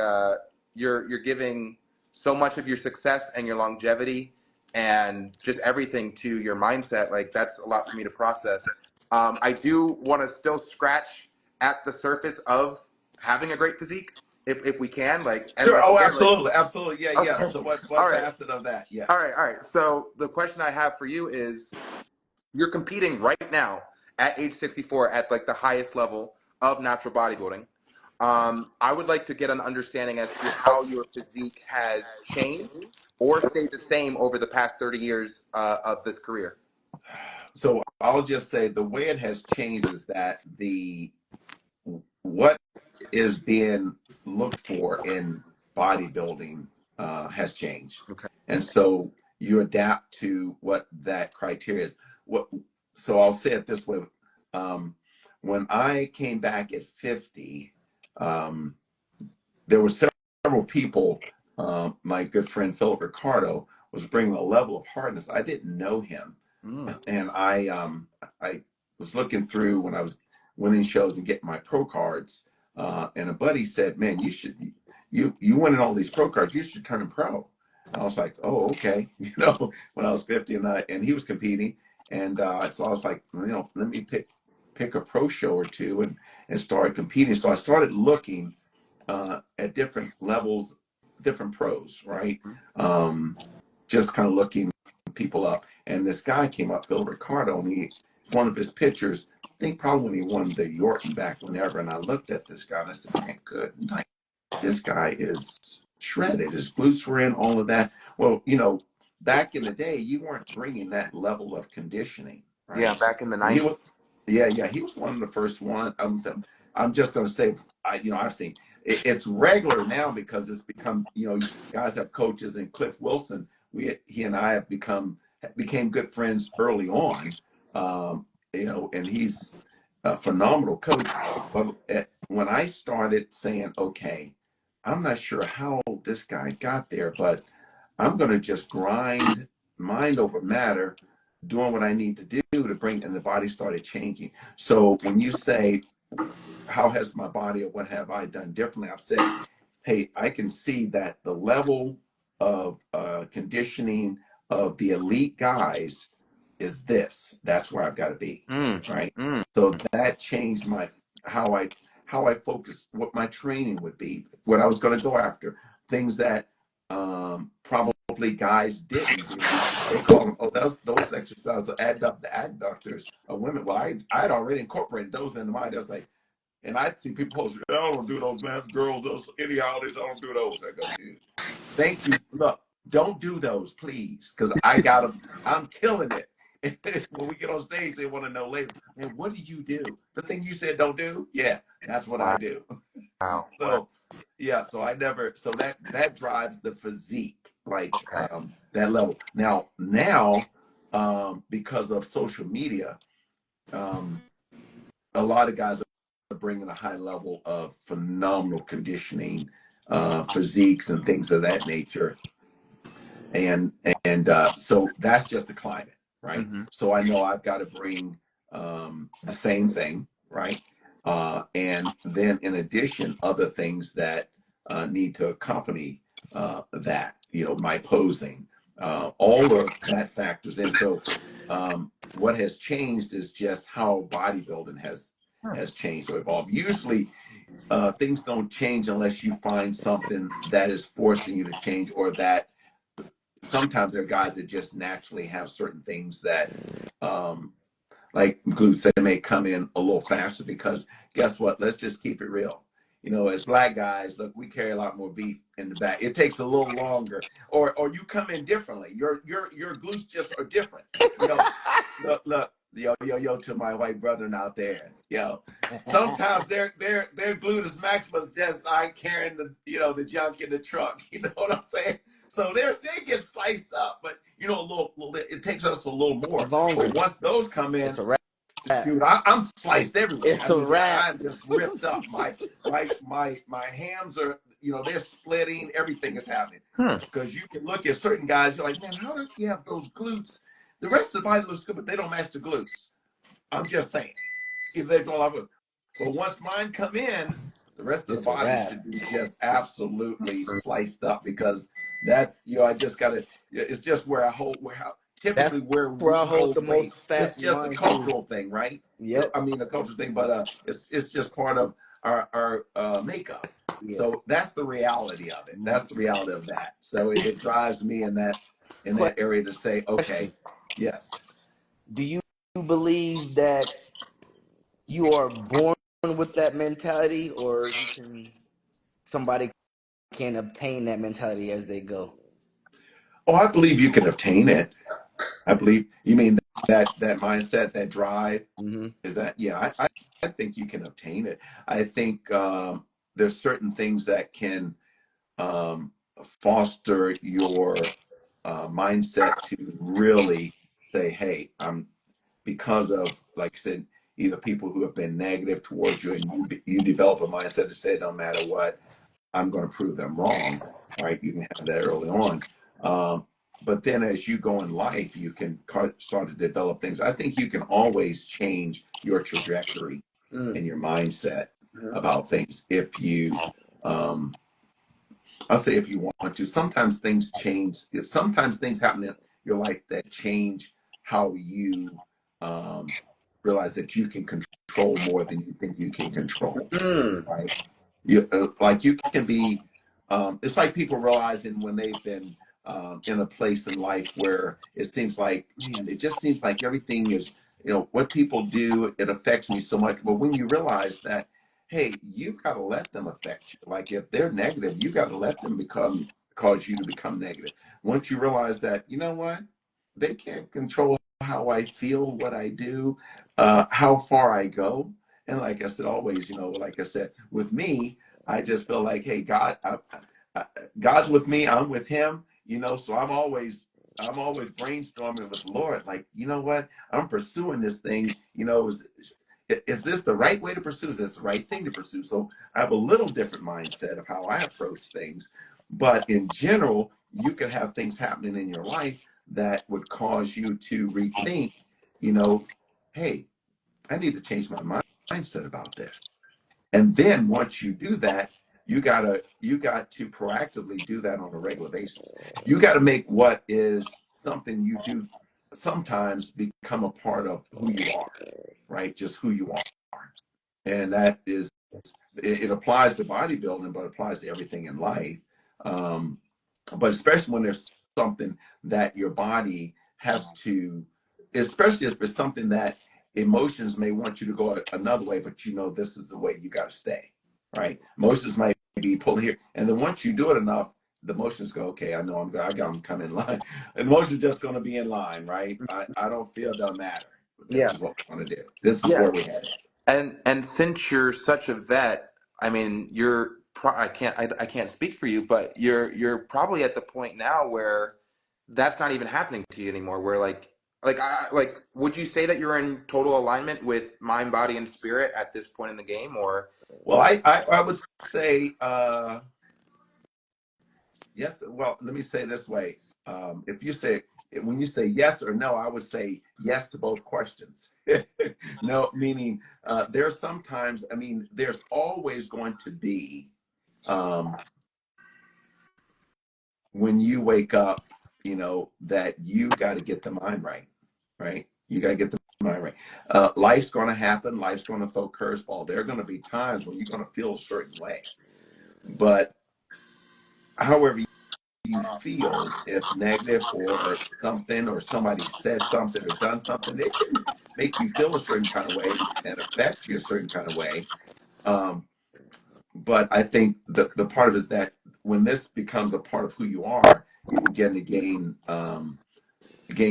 you're giving so much of your success and your longevity and just everything to your mindset. Like that's a lot for me to process. I do want to still scratch at the surface of having a great physique if we can. Like and Sure. like Oh, again, like absolutely. Absolutely. Yeah. Yeah. okay. So what, All what right. facet of that? All Yes. right. All right. So the question I have for you is you're competing right now at age 64 at like the highest level of natural bodybuilding. I would like to get an understanding as to how your physique has changed or stayed the same over the past 30 years of this career. So I'll just say the way it has changed is that what is being looked for in bodybuilding has changed. Okay. And so you adapt to what that criteria is. what, so I'll say it this way. When I came back at 50, there were several people. My good friend Philip Ricardo was bringing a level of hardness. I didn't know him, and I was looking through when I was winning shows and getting my pro cards, and a buddy said, "Man, you winning all these pro cards. You should turn them pro." And I was like, "Oh, okay." When I was 50, and he was competing, and so I was like, let me pick a pro show or two and start competing. So I started looking at different levels, different pros, right? Just kind of looking people up. And this guy came up, Phil Ricardo, and it's one of his pictures. I think probably when he won the Yorton back whenever. And I looked at this guy and I said, man, good night. This guy is shredded. His glutes were in, all of that. Well, back in the day, you weren't bringing that level of conditioning, Yeah, right? back in the And he 90s. was, yeah, he was one of the first one. I'm just going to say, I've seen it's regular now because it's become, guys have coaches, and Cliff Wilson, he and I became good friends early on, and he's a phenomenal coach. But when I started saying, okay, I'm not sure how this guy got there, but I'm going to just grind mind over matter, doing what I need to do to bring, and the body started changing. So when you say, how has my body or what have I done differently? I've said, hey, I can see that the level of conditioning of the elite guys is this. That's where I've got to be, Mm, right? mm. So that changed how I focused, what my training would be, what I was going to go after, things that probably guys didn't do. They call them, oh, those exercises the adductors of women. Well, I'd already incorporated those into mine. I was like, and I see people post, I don't do those, man. Girls, those idioties, I don't do those. I go, dude, thank you. Look, don't do those, please, because I got them. I'm killing it. When we get on stage, they want to know later, man, what do you do? The thing you said don't do? Yeah, that's what I Wow. do. Wow. So, yeah, so that drives the physique, like Okay. that level. Now, because of social media, a lot of guys are bringing a high level of phenomenal conditioning, physiques and things of that nature. And so that's just the climate, right? Mm-hmm. So I know I've got to bring the same thing, right? And then in addition, other things that need to accompany that, my posing, all of that factors in. So what has changed is just how bodybuilding has changed or evolved. Usually things don't change unless you find something that is forcing you to change, or that sometimes there are guys that just naturally have certain things that like glutes that may come in a little faster, because guess what? Let's just keep it real. As black guys, look, we carry a lot more beef in the back. It takes a little longer, or you come in differently. Your glutes just are different. Look, yo to my white brethren out there. Sometimes their gluteus maximus just aren't carrying the junk in the truck. You know what I'm saying? So they get sliced up, but it takes us a little more. Longer. But once those come It's in, a wrap. dude, I'm sliced everywhere. It's I a mean, wrap. I'm just ripped up. My hams are, they're splitting. Everything is happening Hmm. because you can look at certain guys. You're like, man, how does he have those glutes? The rest of the body looks good, but they don't match the glutes. I'm just saying. If they don't have it, but once mine come in, the rest of the It's a body wrap. should be just absolutely sliced up, because that's I just gotta. It's just where I hold That's typically where where we I hold the hold most weight. It's fat in just a mine too. cultural thing, right? Yep. I mean, a cultural thing, but it's just part of our makeup. Yeah. So that's the reality of it. That's the reality of that. So it drives me in that area to say, Question: okay, yes. do you believe that you are born with that mentality, or somebody can obtain that mentality as they go? Oh, I believe you can obtain it. I believe you mean that mindset, that drive. Mm-hmm. Is that, yeah? I think you can obtain it. I think there's certain things that can foster your mindset to really say, hey, because of, like I said, either people who have been negative towards you, and you develop a mindset to say, no matter what, I'm going to prove them wrong, right? You can have that early on. But then as you go in life, you can start to develop things. I think you can always change your trajectory Mm. and your mindset Mhm. about things if you, I'll say if you want to. Sometimes things change. Sometimes things happen in your life that change how you realize that you can control more than you think you can control, Mm. right? Like you can be, it's like people realizing when they've been in a place in life where it seems like, man, it just seems like everything is, what people do, it affects me so much. But when you realize that, hey, you've got to let them affect you. Like if they're negative, you got to let them cause you to become negative. Once you realize that, you know what, they can't control how I feel, what I do, how far I go. And like I said, always, like I said, with me, I just feel like, hey, I, God's with me. I'm with Him. So I'm always brainstorming with the Lord. Like, you know what? I'm pursuing this thing. Is this the right way to pursue? Is this the right thing to pursue? So I have a little different mindset of how I approach things. But in general, you can have things happening in your life that would cause you to rethink, hey, I need to change my mindset about this. And then once you do that, you got to proactively do that on a regular basis. You got to make what is something you do sometimes become a part of who you are, right? Just who you are. And that is, it applies to bodybuilding, but it applies to everything in life. Um, but especially when there's something that your body has to, especially if it's something that emotions may want you to go another way, but this is the way you got to stay, right? Emotions might be pulling here, and then once you do it enough, the emotions go, okay, I know I got them come in line. And emotions just going to be in line, right? I don't feel it doesn't matter. This Yeah. is what we want to do. This is Yeah. where we headed. And since you're such a vet, I mean, I can't speak for you, but you're probably at the point now where that's not even happening to you anymore. Where would you say that you're in total alignment with mind, body, and spirit at this point in the game, or? Well, I would say yes. Well, let me say this way. If you say when you say yes or no, I would say yes to both questions. No, meaning there's sometimes, I mean, there's always going to be when you wake up, that you got to get the mind right, right? You got to get the mind right. Life's going to happen. Life's going to throw curveball. There are going to be times when you're going to feel a certain way, but however you feel, if negative or something or somebody said something or done something, it can make you feel a certain kind of way and affect you a certain kind of way. Um, but I think the part of it is that when this becomes a part of who you are, you begin to gain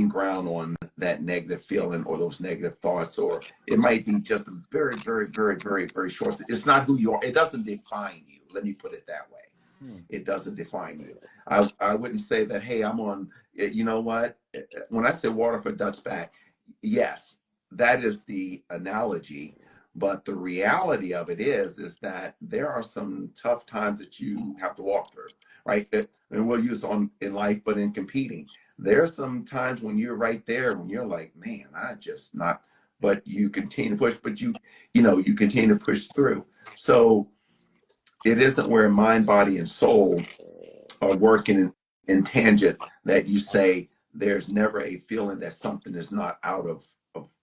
ground on that negative feeling or those negative thoughts, or it might be just a very, very, very, very, very short. It's not who you are. It doesn't define you. Let me put it that way. Hmm. It doesn't define you. I wouldn't say that, hey, I'm on, you know what? When I say water for duck's back, yes, that is the analogy. But the reality of it is that there are some tough times that you have to walk through, right? And we'll use on in life, but in competing, there are some times when you're right there, when you're like, man, I just not, but you continue to push, but you continue to push through. So it isn't where mind, body, and soul are working in tangent that you say there's never a feeling that something is not out of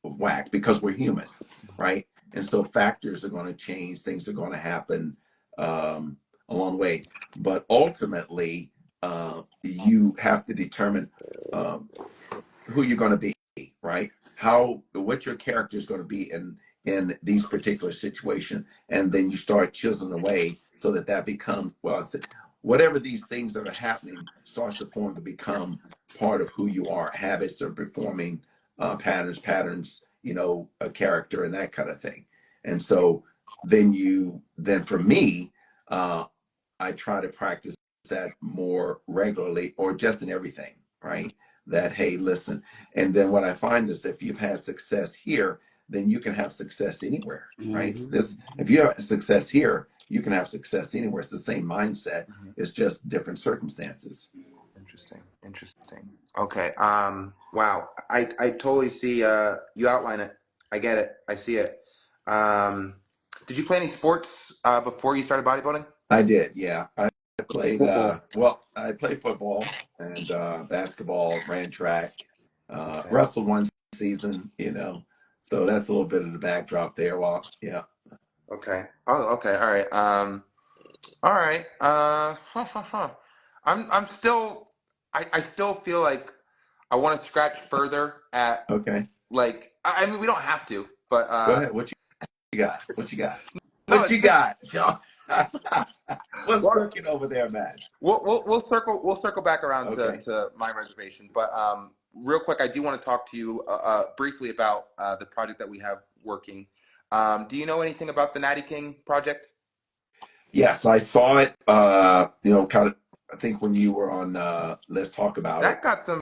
whack because we're human, right? And so factors are going to change, things are going to happen along the way. But ultimately, you have to determine um, who you're going to be, right? What your character is going to be in these particular situations, and then you start chiseling away so that becomes, well, I said, whatever these things that are happening starts to form to become part of who you are, habits or performing patterns, a character and that kind of thing. And so then for me, I try to practice that more regularly or just in everything, right? that, hey, listen. And then what I find is if you've had success here, then you can have success anywhere, right? If you have success here, you can have success anywhere. It's the same mindset. It's just different circumstances. Interesting. Okay. Wow. I totally see. You outline it. I get it. I see it. Did you play any sports before you started bodybuilding? I did, yeah. I played Football. I played football and basketball, ran track, Okay. wrestled one season, you know. So that's a little bit of the backdrop there. Well, yeah. Okay. Oh, okay. All right. All right. I'm still. I still feel like I want to scratch further at Okay. like. I mean, we don't have to, but Go ahead. What you got? What you got? no, What it's you just. got, Sean? What's Well, cooking over there, man? we'll circle back around Okay. to my reservation, but real quick, I do want to talk to you briefly about the project that we have working. Do you know anything about the Natty King project? Yes, I saw it. You know, kind of. I think when you were on, Let's Talk About It. That got some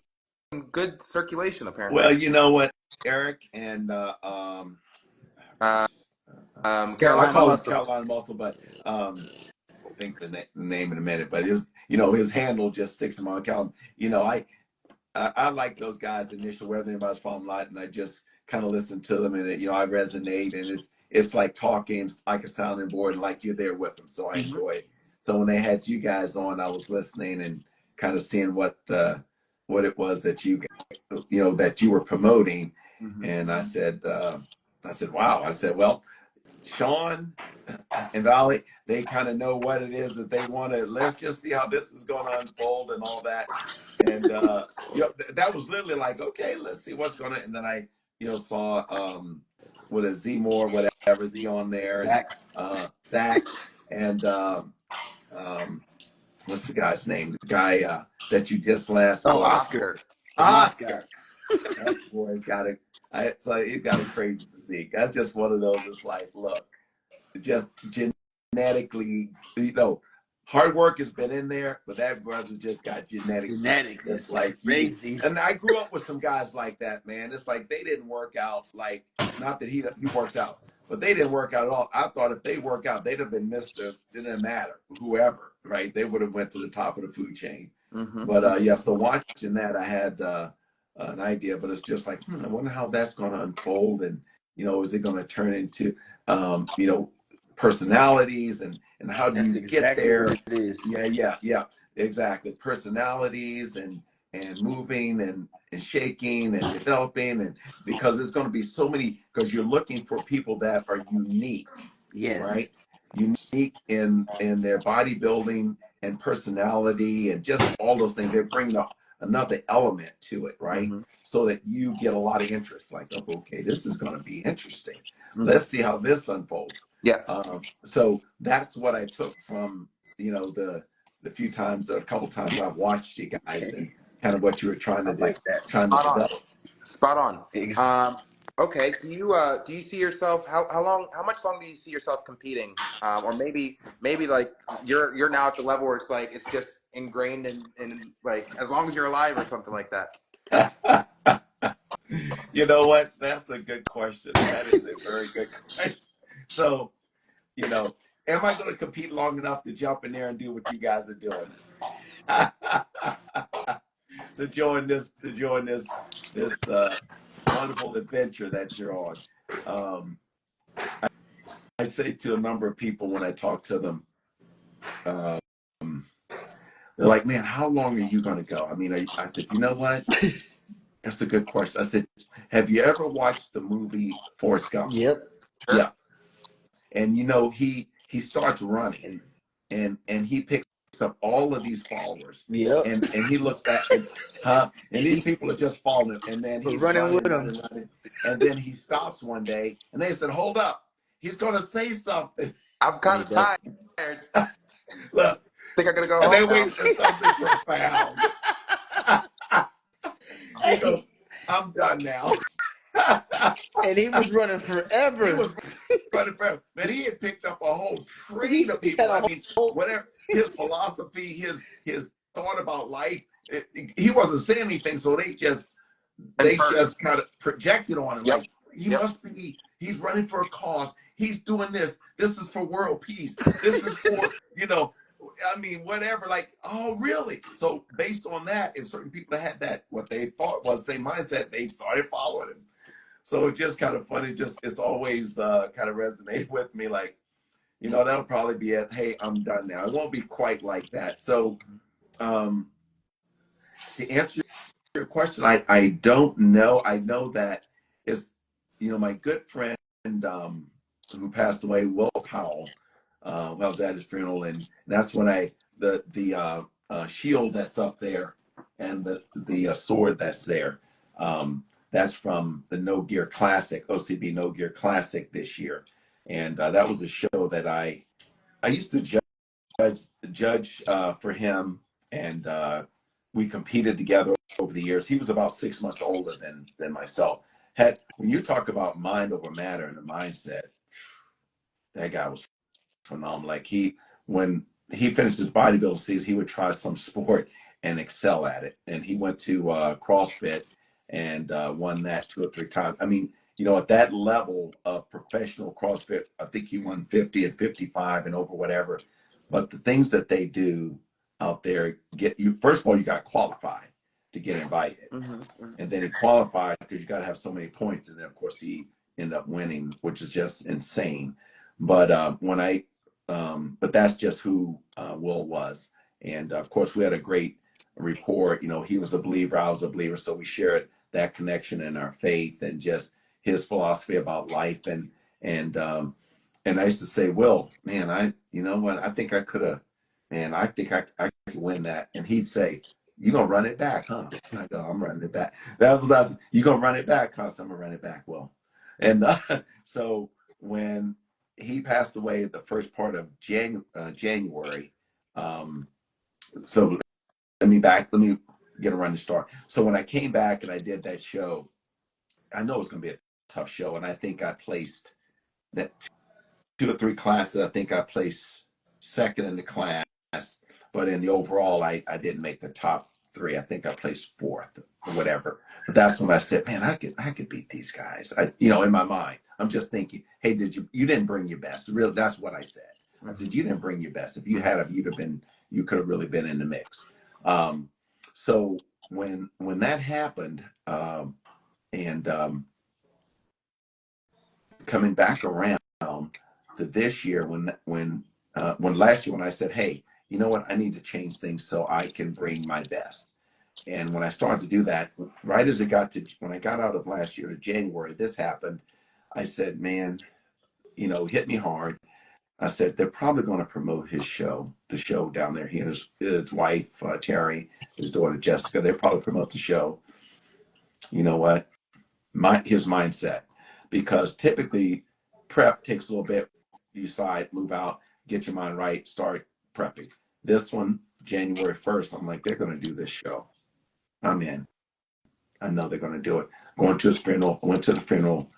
good circulation, apparently. Well, you know what, Eric and Uh, I'll Carolina call him Muscle. Carolina Muscle, but think the name in a minute. But his, you know, his handle just sticks him on Cal. You know, I like those guys initially, whether anybody's from lot, and I just kind of listen to them, and you know, I resonate, and it's like talking, like a sounding board, and like you're there with them. So I mhm, enjoy it. So when they had you guys on, I was listening and kind of seeing what it was that you know that you were promoting, mhm. and I said, wow. I said, well, Sean and Valley, they kind of know what it is that they want to. Let's just see how this is going to unfold and all that. And you know, that was literally like, okay, let's see what's going to. And then I, you know, saw what is Z Moore, whatever Z on there, and Zach. Zach, and um, what's the guy's name? The guy that you just last Oh, watched, Oscar. Oscar. The mascot. Oscar. That boy got a. It's like he's got a crazy physique. That's just one of those. It's like, look, just genetically, you know, hard work has been in there, but that brother just got genetics, Genetics just is like you. crazy. And I grew up with some guys like that, man. It's like they didn't work out. Like, not that he works out, but they didn't work out at all. I thought if they work out, they'd have been Mr. It didn't matter, whoever, right? They would have went to the top of the food chain. Hmm. But yeah, so watching that, I had an idea, but it's just like, I wonder how that's going to unfold, and you know, is it going to turn into, you know, personalities, and how do That's you get exactly what there? it is. Yeah, exactly. Personalities and moving and shaking and developing, and because there's going to be so many, because you're looking for people that are unique, Yes. right? Unique in their bodybuilding and personality and just all those things. They bring another element to it, right? Hmm. So that you get a lot of interest. Like, oh, okay, this is going to be interesting. Hmm. Let's see how this unfolds. Yes. So that's what I took from, you know, the few times, a couple times I've watched you guys, Okay. and kind of what you were trying I to do, like that. trying to Spot on. develop. Spot on. Ex- Okay. Do you see yourself how much longer do you see yourself competing? Or maybe like you're now at the level where it's like it's just ingrained in like as long as you're alive or something like that. You know what? That's a good question. That is a very good question. So, you know, am I going to compete long enough to jump in there and do what you guys are doing? to join this wonderful adventure that you're on. Um, I say to a number of people when I talk to them, um, they're like, "Man, how long are you going to go?" I mean, I said, "You know what? That's a good question." I said, "Have you ever watched the movie Forrest Gump?" Yep. Sure. Yeah, and you know he starts running, And and he picks up all of these followers, yep. and he looks back and these people are just following him, and then We're he's running with running, him. running, running, and then he stops one day, and they said, "Hold up, he's going to say something." I'm And kind he of does. tired. Look, Think I'm gonna go and home they now. waited for something profound. He goes, Hey, "I'm done now." and he was running He forever. was running forever. Man, he had picked up a whole train He of had people. I a mean, whole. whatever his philosophy, his thought about life, he wasn't saying anything, so they just kind of projected on him, Yep. like he Yep. must be, he's running for a cause, he's doing this, this is for world peace, this is for, I mean, whatever, like, oh really? So based on that, and certain people that had that, what they thought was the same mindset, they started following him. So it's just kind of funny. Just it's always kind of resonated with me. Like, that'll probably be it. Hey, I'm done now. It won't be quite like that. So to answer your question, I don't know. I know that it's, my good friend who passed away, Will Powell. I was at his funeral, and that's when the shield that's up there and the sword that's there. That's from the No Gear Classic, OCB No Gear Classic this year, and that was a show that I used to judge for him, and we competed together over the years. He was about 6 months older than myself. When you talk about mind over matter and the mindset, that guy was phenomenal. Like when he finished his bodybuilding season, he would try some sport and excel at it. And he went to CrossFit and won that 2 or 3 times. I mean, at that level of professional CrossFit, I think he won 50 and 55 and over whatever. But the things that they do out there get you. First of all, you got qualified to get invited, and then he qualified because you got to have so many points. And then of course he ended up winning, which is just insane. But but that's just who Will was. And of course, we had a great rapport. He was a believer, I was a believer. So we shared that connection in our faith and just his philosophy about life. And I used to say, Will, man, you know what? I think I could have, man, I think I could win that. And he'd say, you going to run it back, huh? I go, I'm running it back. That was us. You going to run it back, huh? So I'm going to run it back, Will. And so when he passed away the first part of January. So let me get a running start. So when I came back and I did that show, I know it was going to be a tough show. And I think I placed that 2 or 3 classes. I think I placed second in the class, but in the overall, I didn't make the top 3. I think I placed 4th or whatever. But that's when I said, man, I could beat these guys. In my mind, I'm just thinking, hey, you didn't bring your best. That's what I said. I said, you didn't bring your best. If you had, you could have really been in the mix. So when that happened, and coming back around to this year, when last year when I said, hey, you know what, I need to change things so I can bring my best. And when I started to do that, right as when I got out of last year to January, this happened. I said, man, hit me hard. I said, they're probably going to promote the show down there. He and his wife, Terry, his daughter, Jessica, they probably promote the show. You know what? His mindset. Because typically prep takes a little bit. You decide, move out, get your mind right, start prepping. This one, January 1st, I'm like, they're going to do this show. I'm in. I know they're going to do it. Going to his funeral. I went to the funeral.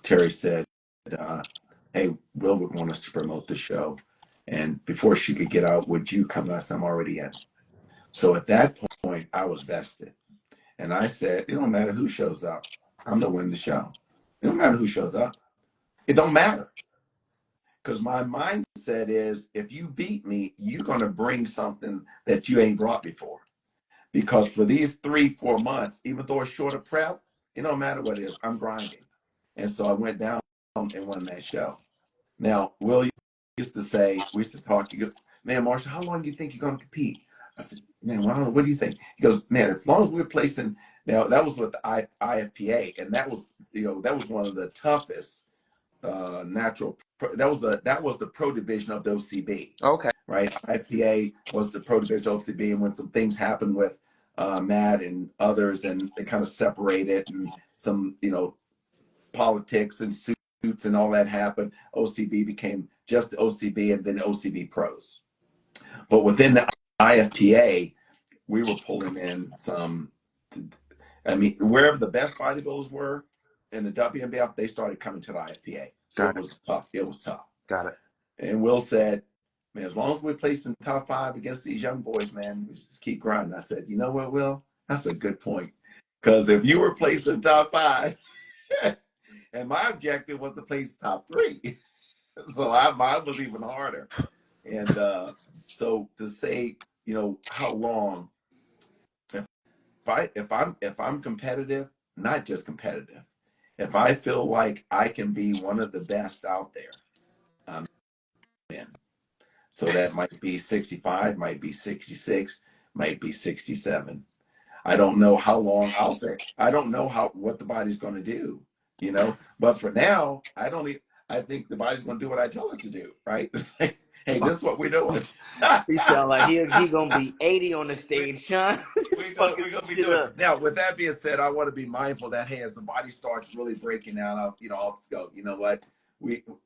Terry said, hey, Will would want us to promote the show. And before she could get out, would you come? Last I'm already in. So at that point, I was vested. And I said, it don't matter who shows up. I'm going to win the show. It don't matter who shows up. It don't matter. Because my mindset is, if you beat me, you're going to bring something that you ain't brought before. Because for these 3-4 months, even though it's short of prep, it don't matter what it is, I'm grinding. And so I went down and won that show. Now, Will used to say, we used to talk, he goes, man, Marshall, how long do you think you're going to compete? I said, man, well, I don't know, what do you think? He goes, man, as long as we're placing, now that was with the IFPA, and that was one of the toughest natural, that was the pro division of the OCB. Okay. Right? IFPA was the pro division of OCB, and when some things happened with Matt and others, and they kind of separated, and some, politics and suits and all that happened, OCB became just the OCB and then OCB pros. But within the IFPA, we were pulling in wherever the best bodybuilders were in the WNBF, they started coming to the IFPA. So it was tough. It was tough. Got it. And Will said, man, as long as we place in top 5 against these young boys, man, we just keep grinding. I said, you know what, Will? That's a good point. Because if you were placed in top 5, and my objective was to place top 3, so mine was even harder. And so to say, you know, how long, if I'm competitive, not just competitive, if I feel like I can be one of the best out there, I'm in. So that might be 65, might be 66, might be 67. I don't know how long. I'll say I don't know what the body's going to do, you know. But for now, I think the body's going to do what I tell it to do. Right? It's like, hey, this is what we're doing. He sound like he gonna be 80 on the stage, Sean. We're Fucking gonna some be shit doing. up. Now, with that being said, I want to be mindful that, hey, as the body starts really breaking down, I'll just go, you know what,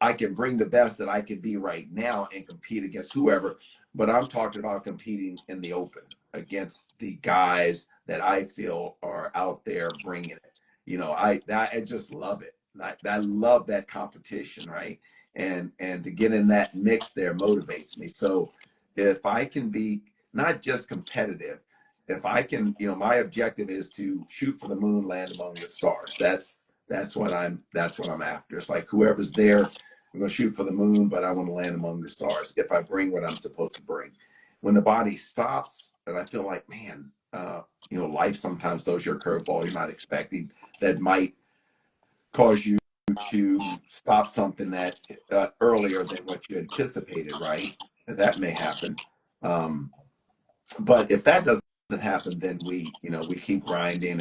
I can bring the best that I can be right now and compete against whoever. But I'm talking about competing in the open against the guys that I feel are out there bringing it. You know, I just love it. I love that competition, right? And to get in that mix there motivates me. So if I can be not just competitive, if I can, you know, my objective is to shoot for the moon, land among the stars. That's what I'm after. It's like whoever's there, I'm gonna shoot for the moon, but I want to land among the stars if I bring what I'm supposed to bring. When the body stops and I feel like, man, you know, life sometimes throws your curveball you're not expecting that might cause you to stop something that earlier than what you anticipated, right? That may happen. But if that doesn't happen, then we keep grinding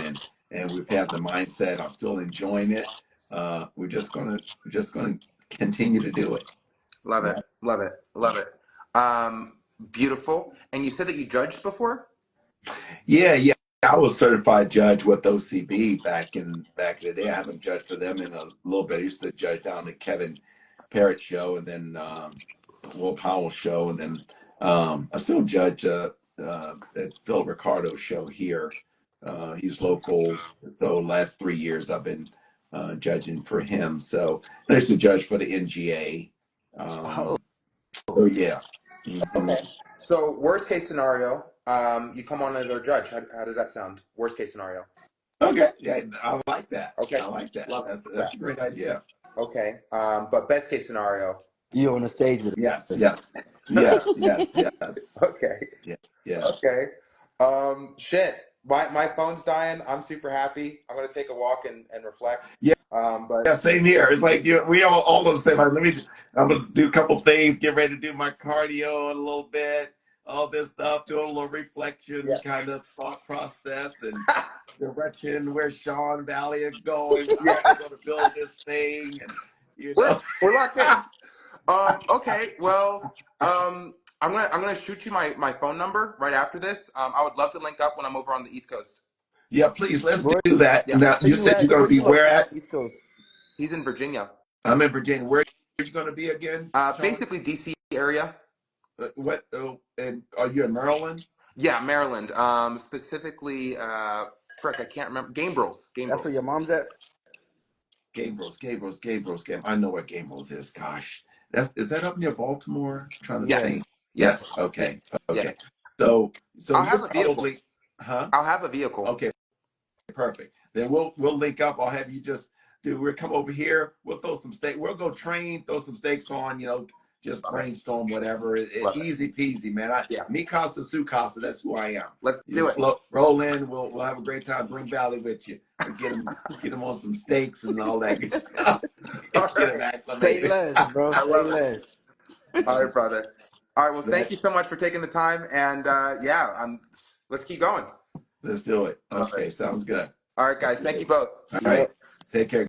and we have the mindset. I'm still enjoying it. We're just gonna continue to do it. Love it. Right? Love it. Love it. Um, Beautiful. And you said that you judged before? Yeah, yeah. I was certified judge with OCB back in the day. I haven't judged for them in a little bit. I used to judge down the Kevin Parrott show and then Will Powell show, and then I still judge at Phil Ricardo's show here. He's local, so last 3 years I've been judging for him. So I used to judge for the NGA. Oh, So yeah. Mhm. Okay. So worst case scenario, you come on as our judge. How does that sound? Worst case scenario. Okay, yeah, I like that. Okay. I like that. Love That's that. a great idea. Okay. But best case scenario. you on the stage with Yes, us. yes, yes, yes, yes. Okay. Yeah, yes. Okay. Shit. My phone's dying. I'm super happy. I'm gonna take a walk and reflect. Yeah, But yeah, same here. It's like we all those same. Like, I'm gonna do a couple things, get ready to do my cardio in a little bit, all this stuff, do a little yeah. reflection kind of thought process and direction where Sean Valley are going, Yeah. how we're gonna build this thing, and you We're know. we're locked in. Okay. Well, I'm gonna shoot you my phone number right after this. I would love to link up when I'm over on the East Coast. Yeah, please let's Where do that. Yeah. Now you you said you're at? gonna Where be you where located? at? East Coast. He's in Virginia. I'm in Virginia. Where are you gonna be again, Sean? Basically DC area. What? And are you in Maryland? Yeah, Maryland. Specifically, frick, I can't remember. That's where Gainbrils. your mom's at. Gabriel's game. I know what Gabriel's is. Gosh, is that up near Baltimore? I'm trying to Yes. Mm-hmm. think. Yes. Yes. Yeah. Okay. Yeah. Okay. So I'll you're have a vehicle. probably, huh? I'll have a vehicle. Okay. Perfect. Then we'll link up. I'll have you just we'll come over here. We'll throw some steak. We'll go train, throw some steaks on, just Love it. brainstorm whatever. Love it. Easy peasy, man. Yeah. Me Costa, Sue Costa, that's who I am. Let's You do just it. roll in, we'll have a great time. Bring Valley with you. We'll get him on some steaks and all that good stuff. All Get him right. Say acclimated. less, bro. I Say love it. less. All right, brother. All right. Well, thank That- you so much for taking the time. And yeah, let's keep going. Let's do it. Love it. Okay, sounds good. All right, guys. Thank you both. All Peace. right. Yep. Take care.